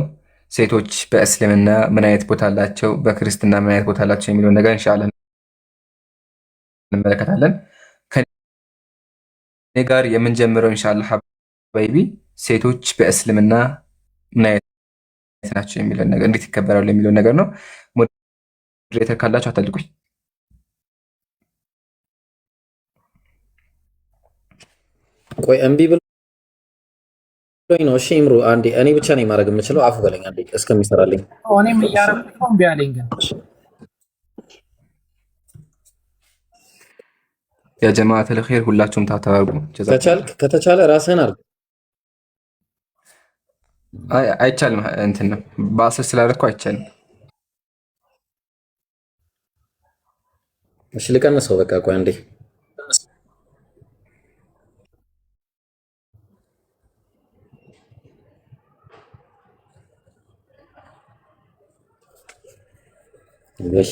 ሴቶች በእስልምና ምን አይነት ቦታ አላቸው፣ በክርስትና ምን አይነት ቦታ አላቸው የሚለውን ነገር ኢንሻአላህ እንመለከታለን። ከኔ ጋር የምንጀምረው ኢንሻአላህ ሀባይቢ ሴቶች በእስልምና ምን አይነት ናቸው የሚለውን ነገር፣ እንዴት ይከበራሉ የሚለውን ነገር ነው። ሞዴሬተር ካላችሁ አተልቁኝ። ቆይ እምቢ ብሎኝ ነው። እሺ ኢምሩ አንዴ እኔ ብቻ ነኝ ማድረግ የምችለው። አፉ በለኝ አንዴ እስከሚሰራልኝ። እኔም እያደረኩት ነው እምቢ አለኝ። ግን ያ ጀማዓተል ኸይር ሁላችሁም ታታርጉ። ከተቻለ ራስህን አድርግ። አይቻልም እንትን ነው በአስር ስላደረኩ አይቻልም። እሺ ልቀንሰው በቃ ቆይ አንዴ እሺ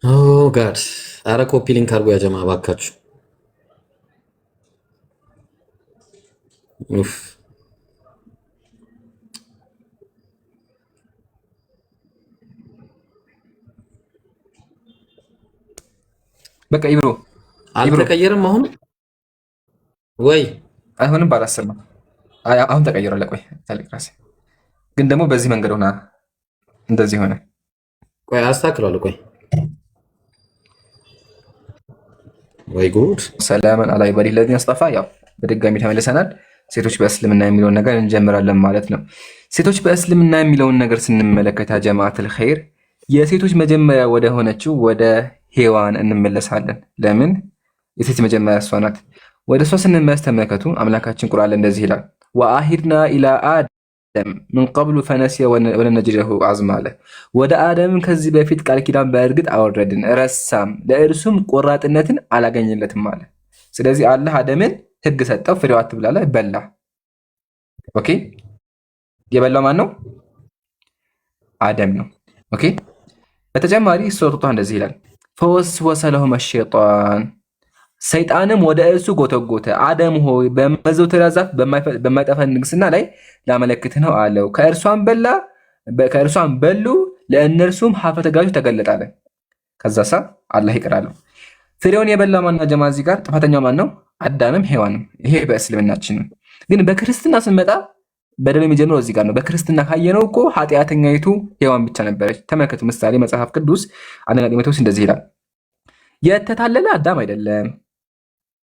ኦ ጋድ አረ ኮፒ ሊንክ አድርጎ ያ ጀማ እባካችሁ። ኡፍ በቃ ኢብሮ አልተቀየረም አሁን ወይ አይሆንም። ባላስር ነው አሁን ተቀይሯል። ቆይ ታልቅ ራሴ ግን ደግሞ በዚህ መንገድ ሆና እንደዚህ ሆነ። ቆይ አስተካክላለሁ። ቆይ ወይ ጉድ ሰላምን አላ ኢባዲ ለዚነ አስጠፋ። ያው በድጋሚ ተመልሰናል። ሴቶች በእስልምና የሚለውን ነገር እንጀምራለን ማለት ነው። ሴቶች በእስልምና የሚለውን ነገር ስንመለከት ጀማዓተል ኸይር የሴቶች መጀመሪያ ወደ ሆነችው ወደ ሔዋን እንመለሳለን። ለምን የሴት መጀመሪያ እሷ ናት። ወደ እሷ ስንመለስ ተመልከቱ። አምላካችን ቁርአን ላይ እንደዚህ ይላል፣ ወአሂድና ኢላ አደም ምን ቀብሉ ፈነሲየ ወለም ነጅድ ለሁ ዐዝማ አለ። ወደ አደም ከዚህ በፊት ቃል ኪዳን በእርግጥ አወረድን፣ ረሳም፣ ለእርሱም ቆራጥነትን አላገኘለትም አለ። ስለዚህ አላህ አደምን ህግ ሰጠው፣ ፍሬው አትብላ አለ፣ በላ። ኦኬ የበላው ማን ነው? አደም ነው። ኦኬ በተጨማሪ ሱረቱ ጣሃ እንደዚህ ይላል፣ ፈወስወሰ ለሁመ ሸይጣን ሰይጣንም ወደ እርሱ ጎተጎተ፣ አደም ሆይ በመዘውተሪያ ዛፍ በማይጠፋ ንግስና ላይ ላመለክትህ ነው አለው። ከእርሷም በሉ፣ ለእነርሱም ሀፍረተ ገላቸው ተገለጠ አለ። ከዛሳ አላህ ይቅር አለው። ፍሬውን የበላ ማና ጀማ እዚህ ጋር ጥፋተኛው ማን ነው? አዳምም ሔዋንም። ይሄ በእስልምናችን ነው። ግን በክርስትና ስንመጣ በደል የሚጀምረው እዚህ ጋር ነው። በክርስትና ካየነው እኮ ኃጢአተኛይቱ ሔዋን ብቻ ነበረች። ተመልከቱ፣ ምሳሌ መጽሐፍ ቅዱስ አንደኛ ጢሞቴዎስ እንደዚህ ይላል፣ የተታለለ አዳም አይደለም፣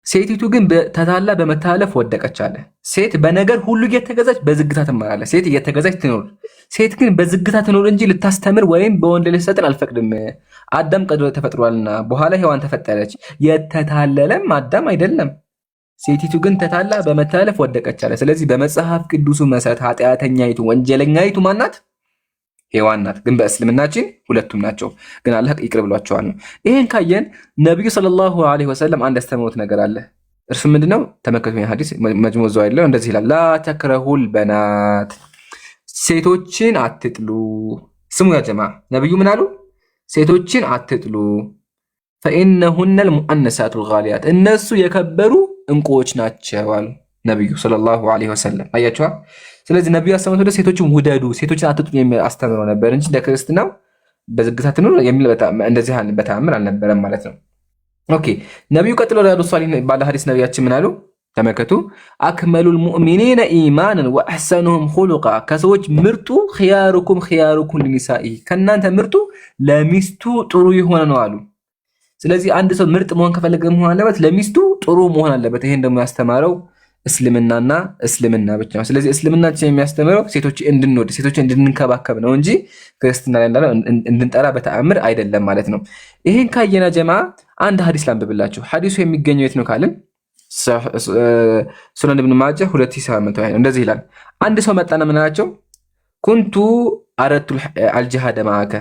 ሴቲቱ ግን ተታላ በመተላለፍ ወደቀች አለ። ሴት በነገር ሁሉ እየተገዛች በዝግታ ትማራለች። ሴት እየተገዛች ትኖር፣ ሴት ግን በዝግታ ትኖር እንጂ ልታስተምር ወይም በወንድ ልትሰጥን አልፈቅድም። አዳም ቀድሞ ተፈጥሯልና በኋላ ሔዋን ተፈጠረች። የተታለለም አዳም አይደለም፣ ሴቲቱ ግን ተታላ በመተላለፍ ወደቀች አለ። ስለዚህ በመጽሐፍ ቅዱሱ መሰረት ኃጢአተኛይቱ ወንጀለኛይቱ ማናት? ሔዋን ናት። ግን በእስልምናችን ሁለቱም ናቸው። ግን አላህ ይቅር ብሏቸዋል ነው። ይሄን ካየን ነብዩ ሰለላሁ ዐለይሂ ወሰለም አንድ ያስተማሩት ነገር አለ። እርሱ ምንድነው? ተመከቱ ሐዲስ መጅሙዕ ዘዋኢድ እንደዚህ ይላል፣ ላ ተክረሁል በናት ሴቶችን አትጥሉ። ስሙ ያ ጀማ ነብዩ ምን አሉ? ሴቶችን አትጥሉ። ፈኢነሁነል ሙአነሳቱል ጋሊያት እነሱ የከበሩ እንቁዎች ናቸው አሉ ነብዩ ሰለላሁ ዐለይሂ ወሰለም። አያችኋ። ስለዚህ ነብዩ ያስተማሩት ወደ ሴቶችን ውደዱ፣ ሴቶችን አትጥሉ የሚል አስተምረው ነበር እንጂ እንደ ክርስትናው በዝግታ ትኑር የሚል እንደዚህ በተአምር አልነበረም ማለት ነው። ኦኬ ነብዩ ቀጥሎ ሪያዱ ሷሊሂን ባለ ሐዲስ ነብያችን ምን አሉ? ተመከቱ አክመሉል ሙእሚኒነ ኢማናን ወአሕሰኑሁም ኹሉቃ ከሰዎች ምርጡ ኺያሩኩም ኺያሩኩም ሊኒሳኢ ከናንተ ምርጡ ለሚስቱ ጥሩ የሆነ ነው አሉ። ስለዚህ አንድ ሰው ምርጥ መሆን ከፈለገ መሆን አለበት ለሚስቱ ጥሩ መሆን አለበት። ይሄን ደግሞ ያስተማረው እስልምናና እስልምና ብቻ ነው። ስለዚህ እስልምናችን የሚያስተምረው ሴቶች እንድንወድ ሴቶች እንድንከባከብ ነው እንጂ ክርስትና ላይ እንዳለው እንድንጠራ በተአምር አይደለም ማለት ነው። ይሄን ካየና ጀማ አንድ ሐዲስ ላንብብላችሁ። ሐዲሱ የሚገኘው የት ነው ካልን ሱነን ኢብኑ ማጃህ 2700 እንደዚህ ይላል። አንድ ሰው መጣና ምን አላቸው? ኩንቱ አረቱ አልጂሃደ ማአከ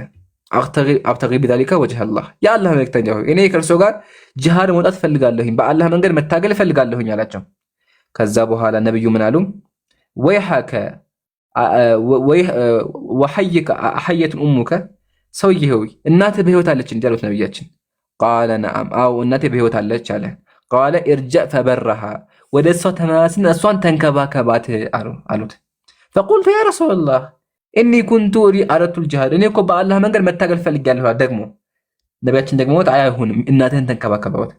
አብተጊ ቢዛሊካ ወጅህ አላህ የአላህ መልእክተኛ ሆይ እኔ ከእርሶ ጋር ጂሃድ መውጣት እፈልጋለሁኝ በአላህ መንገድ መታገል እፈልጋለሁኝ አላቸው። ከዛ በኋላ ነብዩ ምን አሉ? ወይሐከ ወሐይከ አሐየቱን ኡሙከ ሰውዬ ሆይ እናትህ በህይወት አለች እንዴ አሉት ነብያችን። ቃለ ነዓም አው እናቴ በህይወት አለች አለ። ቃለ ኢርጃዕ ፈበረሃ ወደ እሷ ተመለስና እሷን ተንከባከባት አሉት። ፈቁልቱ ያ ረሱላህ እኒ ኩንቱ አረቱል ጂሃድ እኔ እኮ በአላህ መንገድ መታገል ፈልጋለሁ። ደግሞ ነቢያችን ደግሞ አይሆንም እናትህን ተንከባከባት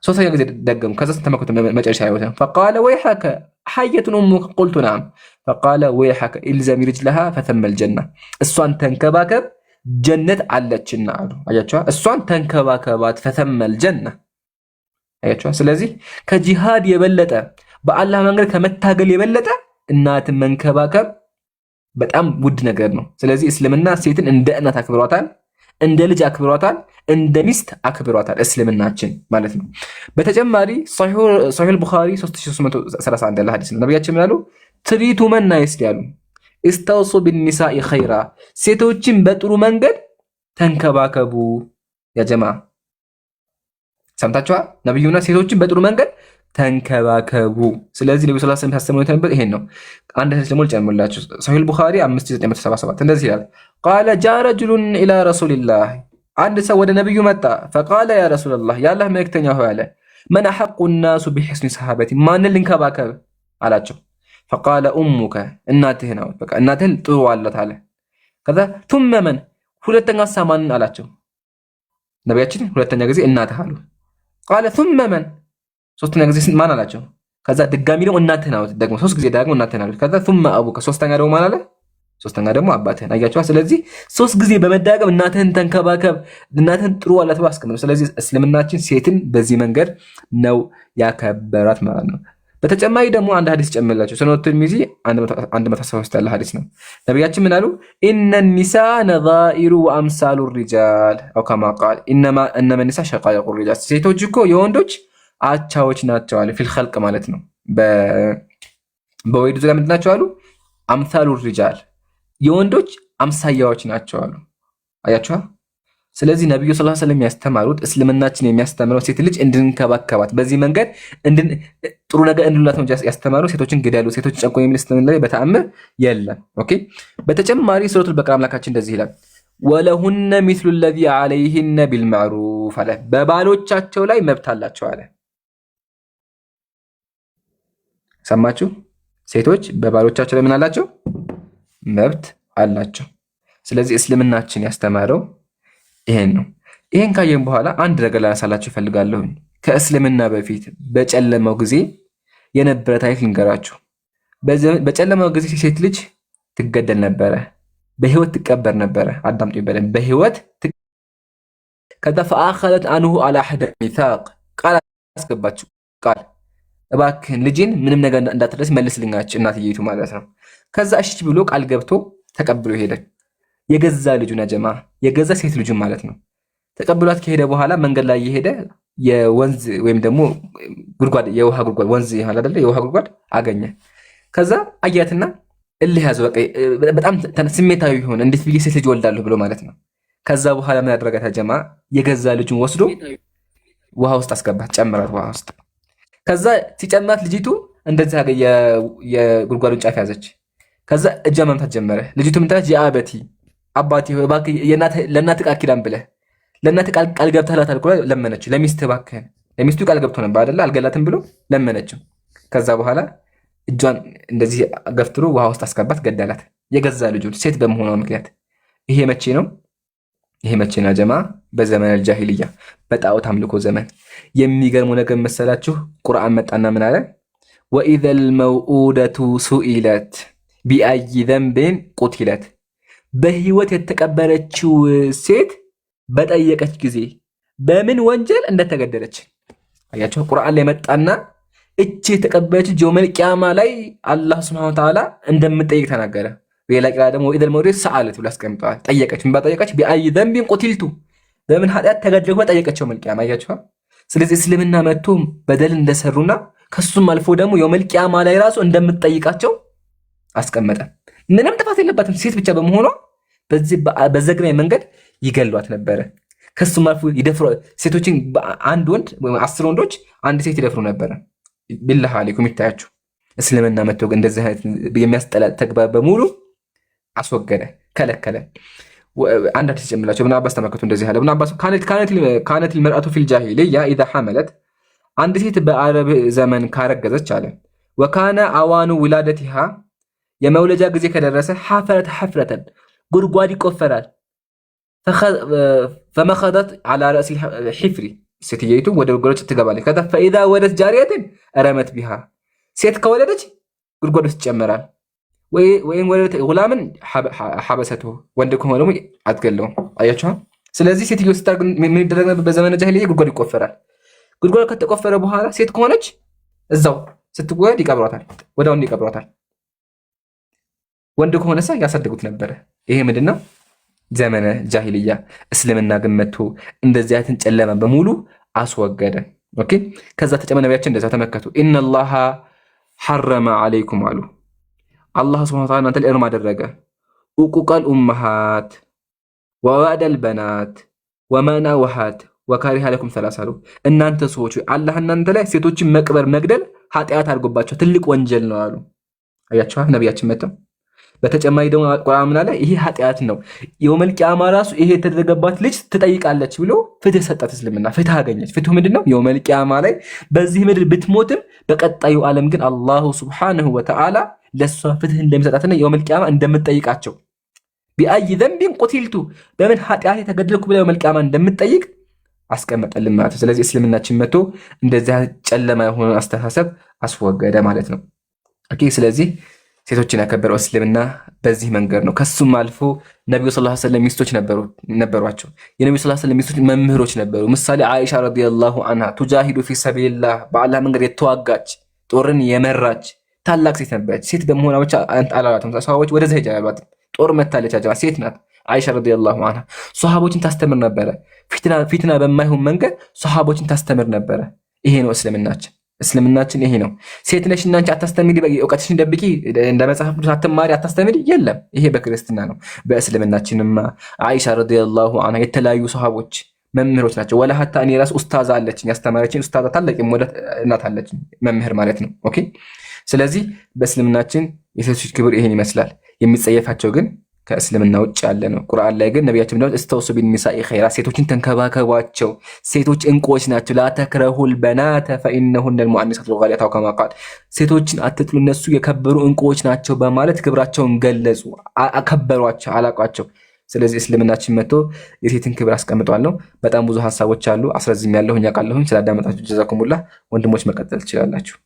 ሶስተኛ ጊዜ ደገሙ። ከዛ ተመከቱ መጨረሻ ያዩት فقال ويحك حية امك قلت نعم فقال ويحك الزم رجلها فثم الجنة እሷን ተንከባከብ ጀነት አለችና አሉ። አያችሁ እሷን ተንከባከባት ፈተመ الجنة አያችሁ። ስለዚህ ከጂሃድ የበለጠ በአላህ መንገድ ከመታገል የበለጠ እናትን መንከባከብ በጣም ውድ ነገር ነው። ስለዚህ እስልምና ሴትን እንደ እናት አክብሯታል፣ እንደ ልጅ አክብሯታል፣ እንደ ሚስት አክብሯታል እስልምናችን ማለት ነው። በተጨማሪ ሶሒህ ቡኻሪ 3331 ያለ ሐዲስ ነው። ነብያችን ምን አሉ? ትሪቱ መን ናይስ ያሉ ኢስተውሱ ቢኒሳኢ ኸይራ ሴቶችን በጥሩ መንገድ ተንከባከቡ። ያ ጀማ ሰምታችኋል? ነብዩና ሴቶችን በጥሩ መንገድ ተንከባከቡ። ስለዚህ ነብዩ ሰለላሁ ዐለይሂ ወሰለም ያስተምሩት ነበር ይሄን ነው። አንድ ሐዲስ ደግሞ ልጨምርላችሁ። ሶሒህ ቡኻሪ 5977 እንደዚህ ይላል። ቃለ ጃ ረጁሉን ኢላ ረሱሊላህ አንድ ሰው ወደ ነብዩ መጣ። ፈቃለ ያ ረሱላህ የአላህ መልእክተኛ ሆይ አለ መን አሐቁ ናሱ ቢሕስኒ ሰሃበቲ ማንን ልንከባከብ አላቸው። ፈቃለ ኡሙከ እናትህ ነው በቃ እናትህን ጥሩ አላት አለ። ከዛ ቱመ መን ሁለተኛ ሳማንን አላቸው። ነቢያችን ሁለተኛ ጊዜ እናትህ አሉ። ቃለ ቱመ መን ሶስተኛ ጊዜ ማን አላቸው። ከዛ ድጋሚ ደግሞ እናትህ ነው ደግሞ ሶስት ጊዜ ደግሞ እናትህ ነው። ከዛ ቱመ አቡከ ሶስተኛ ደግሞ ማን አለ? ሶስተኛ ደግሞ አባትህን። አያችኋ። ስለዚህ ሶስት ጊዜ በመዳገም እናትህን ተንከባከብ እናትህን ጥሩ አላት ብሎ አስቀምጠው። ስለዚህ እስልምናችን ሴትን በዚህ መንገድ ነው ያከበራት ማለት ነው። በተጨማሪ ደግሞ አንድ ሐዲስ ጨምርላችሁ። ሱነን ትርሚዚ 113 ያለ ሐዲስ ነው። ነብያችን ምን አሉ? ኢነ ኒሳ ነዛኢሩ ወአምሳሉ ሪጃል አው ከማ ቃል እነመ ኒሳ ሸቃኢቁ ሪጃል ሴቶች እኮ የወንዶች አቻዎች ናቸው አለ። ፊል ኸልቅ ማለት ነው። በወይዱ ዙሪያ ምንድን ናቸው አሉ? አምሳሉ ሪጃል የወንዶች አምሳያዎች ናቸው አሉ። አያችኋ። ስለዚህ ነብዩ ሰለላሁ ዐለይሂ ወሰለም ያስተማሩት እስልምናችን የሚያስተምረው ሴት ልጅ እንድንከባከባት በዚህ መንገድ ጥሩ ነገር እንድንላት ነው ያስተማሩ። ሴቶችን ግደሉ፣ ሴቶችን ጨቆኑ የሚል እስልምና ላይ በተአምር የለም። ኦኬ። በተጨማሪ ሱረቱል በቀራ አምላካችን እንደዚህ ይላል ወለሁነ ሚስሉ الذي عليهن بالمعروف አለ። በባሎቻቸው ላይ መብት አላቸው አለ። ሰማችሁ? ሴቶች በባሎቻቸው ላይ ምን አላቸው? መብት አላቸው። ስለዚህ እስልምናችን ያስተማረው ይሄን ነው። ይሄን ካየን በኋላ አንድ ነገር ላነሳላችሁ እፈልጋለሁ። ከእስልምና በፊት በጨለማው ጊዜ የነበረ ታሪክ ልንገራችሁ። በጨለማው ጊዜ ሴት ልጅ ትገደል ነበረ፣ በህይወት ትቀበር ነበረ። አዳምጡ ይበለን። በህይወት ከዛ ፈአኸለት አንሁ አላ ሐደ ሚሳቅ ቃል አስገባችሁ። ቃል እባክህን ልጅን ምንም ነገር እንዳትደርስ መልስልኛች እናትየይቱ ማለት ነው። ከዛ እሺ ብሎ ቃል ገብቶ ተቀብሎ ሄደ። የገዛ ልጁን ጀማ የገዛ ሴት ልጁን ማለት ነው። ተቀብሏት ከሄደ በኋላ መንገድ ላይ የሄደ የወንዝ ወይም ደግሞ ጉድጓድ የውሃ ጉድጓድ ወንዝ ይላል አይደል? የውሃ ጉድጓድ አገኘ። ከዛ አያትና እልህ ያዘው። በጣም ስሜታዊ ሆነ። እንዴት ብዬ ሴት ልጅ ወልዳለሁ ብሎ ማለት ነው። ከዛ በኋላ ምን ያደረጋት ጀማ የገዛ ልጁን ወስዶ ውሃ ውስጥ አስገባት፣ ጨመራት ውሃ ውስጥ። ከዛ ሲጨምራት ልጅቱ እንደዚህ የጉድጓዱን ጫፍ ያዘች። ከዛ እጇ መምታት ጀመረ። ልጅቱ ምንታች የአበቲ አባቴ እባክህ ለእናትህ ቃል ኪዳን ብለህ ለእናትህ ቃል ገብተህላታል ብሎ ለመነችው። ለሚስትህ እባክህን፣ ለሚስቱ ቃል ገብቶ ነበር አይደለ? አልገላትም ብሎ ለመነችው። ከዛ በኋላ እጇን እንደዚህ ገፍትሮ ውሃ ውስጥ አስገባት፣ ገደላት። የገዛ ልጁን ሴት በመሆኗ ምክንያት። ይሄ መቼ ነው? ይሄ መቼ ነው ጀማ? በዘመን አልጃሂልያ በጣዖት አምልኮ ዘመን። የሚገርመው ነገር መሰላችሁ? ቁርአን መጣና ምን አለ? ወኢዘል መውኡደቱ ሱኢለት ቢአይ ዘንብን ቁቲለት። በህይወት የተቀበረችው ሴት በጠየቀች ጊዜ በምን ወንጀል እንደተገደለች አያቸው። ቁርአን ላይ መጣና እቺ የተቀበረች የውመል ቂያማ ላይ አላህ ሱብሓነሁ ወተዓላ እንደምጠይቅ ተናገረ። በሌላ ቂራ ደግሞ ወኢዘል መውኡደቱ ሰአለት ብሎ አስቀምጠዋል። ጠየቀች። ምን ባጠየቀች? ቢአይ ዘንብን ቁቲልቱ፣ በምን ኃጢአት ተገደልኩ ጠየቀችው የውመል ቂያማ። አያቸው። ስለዚህ እስልምና መጥቶ በደል እንደሰሩና ከሱም አልፎ ደግሞ የውመል ቂያማ ላይ ራሱ እንደምትጠይቃቸው አስቀመጠ። ምንም ጥፋት የለባትም ሴት ብቻ በመሆኗ በዚህ በዘግናኝ መንገድ ይገሏት ነበረ። ከሱም አልፎ ይደፍሩ ሴቶችን። አንድ ወንድ 10 ወንዶች አንድ ሴት ይደፍሩ ነበረ። ቢላህ አለይኩም ይታያችሁ። እስልምና መጥቶ እንደዚህ አይነት የሚያስጠላ ተግባር በሙሉ አስወገደ፣ ከለከለ። አንድ አዲስ ጀምላቸው ኢብኑ አባስ ተመከቱ እንደዚህ አለ። ኢብኑ አባስ ካነት المرأة في الجاهلية إذا حملت አንድ ሴት በአረብ ዘመን ካረገዘች አለ ወካነ አዋኑ ውላደቲሃ የመውለጃ ጊዜ ከደረሰ ሐፈረት ሐፍረተን ጉድጓድ ይቆፈራል። ፈመኸደት على رأس الحفر ሴትየይቱ ወደ ጉድጓድ ትገባለች። ከዛ فإذا ولدت جارية رمت بها ሴት ከወለደች ጉድጓድ ውስጥ ይጨመራል። ወይም ወለደት ጉላምን ሐበሰቱ ወንድ ከሆነ ደግሞ አትገለውም። አያችሁ። ስለዚህ ሴትዮ ስታርግ ምን ይደረግ ነበር? በዘመነ ጃሂልያ ጉድጓድ ይቆፈራል። ጉድጓድ ከተቆፈረ በኋላ ሴት ከሆነች እዛው ስትወለድ ይቀብሯታል፣ ወዳውን ይቀብሯታል። ወንድ ከሆነሳ ያሳደጉት ነበረ። ይሄ ምንድነው? ዘመነ ጃሂልያ። እስልምና ግን መጥቶ እንደዚህ አይነትን ጨለማ በሙሉ አስወገደ። ኦኬ። ከዛ ተጨማሪ ነቢያችን እንደዛ ተመከቱ። ኢነላሃ ሐረመ አለይኩም አሉ አላህ ሱብሓነሁ ወተዓላ እናንተ ላይ እርም አደረገ። ኡቁቀል ኡመሃት ወወዕደል በናት ወመና ወሃት ወካሪሃ ለኩም ሰላሳ አሉ። እናንተ ሰዎች አላህ እናንተ ላይ ሴቶችን መቅበር መግደል ኃጢአት አድርጎባቸው ትልቅ ወንጀል ነው አሉ። አያችኋ ነቢያችን መጥተው በተጨማሪ ደግሞ ቁርአን ምን አለ? ይሄ ኃጢአት ነው የውመል ቂያማ ራሱ ይሄ የተደረገባት ልጅ ትጠይቃለች ብሎ ፍትህ ሰጣት። እስልምና ፍትህ አገኘች። ፍትህ ምንድነው? የውመል ቂያማ ላይ በዚህ ምድር ብትሞትም በቀጣዩ ዓለም ግን አላሁ ሱብሓነሁ ወተዓላ ለሷ ፍትህ እንደሚሰጣትና የውመል ቂያማ እንደምትጠይቃቸው ቢአይ ዘንቢን ቁቲልቱ በምን ኃጢአት የተገደልኩ ብላ የውመል ቂያማ እንደምትጠይቅ አስቀመጠልን ማለት ነው። ስለዚህ እስልምናችን መጥቶ እንደዚህ ጨለማ የሆነ አስተሳሰብ አስወገደ ማለት ነው። ኦኬ። ስለዚህ ሴቶችን ያከበረው እስልምና በዚህ መንገድ ነው። ከሱም አልፎ ነብዩ ሰለላሁ ዐለይሂ ወሰለም ሚስቶች ነበሯቸው። የነብዩ ሰለላሁ ዐለይሂ ወሰለም ሚስቶች መምህሮች ነበሩ። ምሳሌ አይሻ ረዲየላሁ ዐንሃ ቱጃሂዱ ፊ ሰቢልላህ በአላህ መንገድ የተዋጋች ጦርን የመራች ታላቅ ሴት ነበረች። ሴት በመሆኗ ብቻ አላላትም። ሰሃቦች ወደዛ ሄጃ ያሏት ጦር መታለች። አጃ ሴት ናት አይሻ ረዲየላሁ ዐንሃ። ሰሃቦችን ታስተምር ነበረ። ፊትና በማይሆን መንገድ ሰሃቦችን ታስተምር ነበረ። ይሄ ነው እስልምናችን። እስልምናችን ይሄ ነው። ሴት ነሽ እና አንቺ አታስተምሪ፣ እውቀትሽን ደብቂ፣ እንደ መጽሐፍ ቅዱስ አትማሪ፣ አታስተምሪ የለም። ይሄ በክርስትና ነው። በእስልምናችንማ አይሻ ረዲየላሁ ዐንሃ የተለያዩ ሰሃቦች መምህሮች ናቸው። ወላ ሀታ እኔ ራስ ኡስታዛ አለችኝ ያስተማረችኝ ኡስታዛ ታላቅ የሞለት እናት አለችኝ መምህር ማለት ነው። ኦኬ። ስለዚህ በእስልምናችን የሴቶች ክብር ይሄን ይመስላል። የሚጸየፋቸው ግን ከእስልምና ውጭ ያለ ነው። ቁርአን ላይ ግን ነቢያችን ብለው እስተውሱ ቢኒሳኢ ኸይራ ሴቶችን ተንከባከቧቸው፣ ሴቶች እንቁዎች ናቸው። ላተክረሁል በናተ ፈኢነሁነል ሙአኒሳት ወልጋሊያት ከማ ቃል ሴቶችን አትጥሉ እነሱ የከበሩ እንቁዎች ናቸው በማለት ክብራቸውን ገለጹ፣ አከበሯቸው፣ አላቋቸው። ስለዚህ እስልምናችን መጥቶ የሴትን ክብር አስቀምጧል ነው። በጣም ብዙ ሀሳቦች አሉ። አስረዝም ያለሁኝ አውቃለሁኝ። ስላዳመጣችሁ ጀዛኩሙላህ። ወንድሞች መቀጠል ትችላላችሁ።